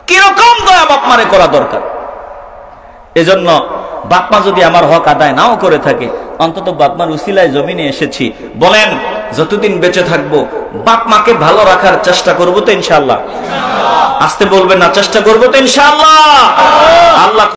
কিরকম দয়া বাপ মারে করা দরকার। এজন্য বাপ মা যদি আমার হক আদায় নাও করে থাকে, অন্তত বাপ মার উসিলায় জমিনে এসেছি, বলেন যতদিন বেঁচে থাকবো বাপ মাকে ভালো রাখার চেষ্টা করবো তো ইনশাআল্লাহ? আসতে বলবেন না, চেষ্টা করবো তো ইনশাআল্লাহ? আল্লাহ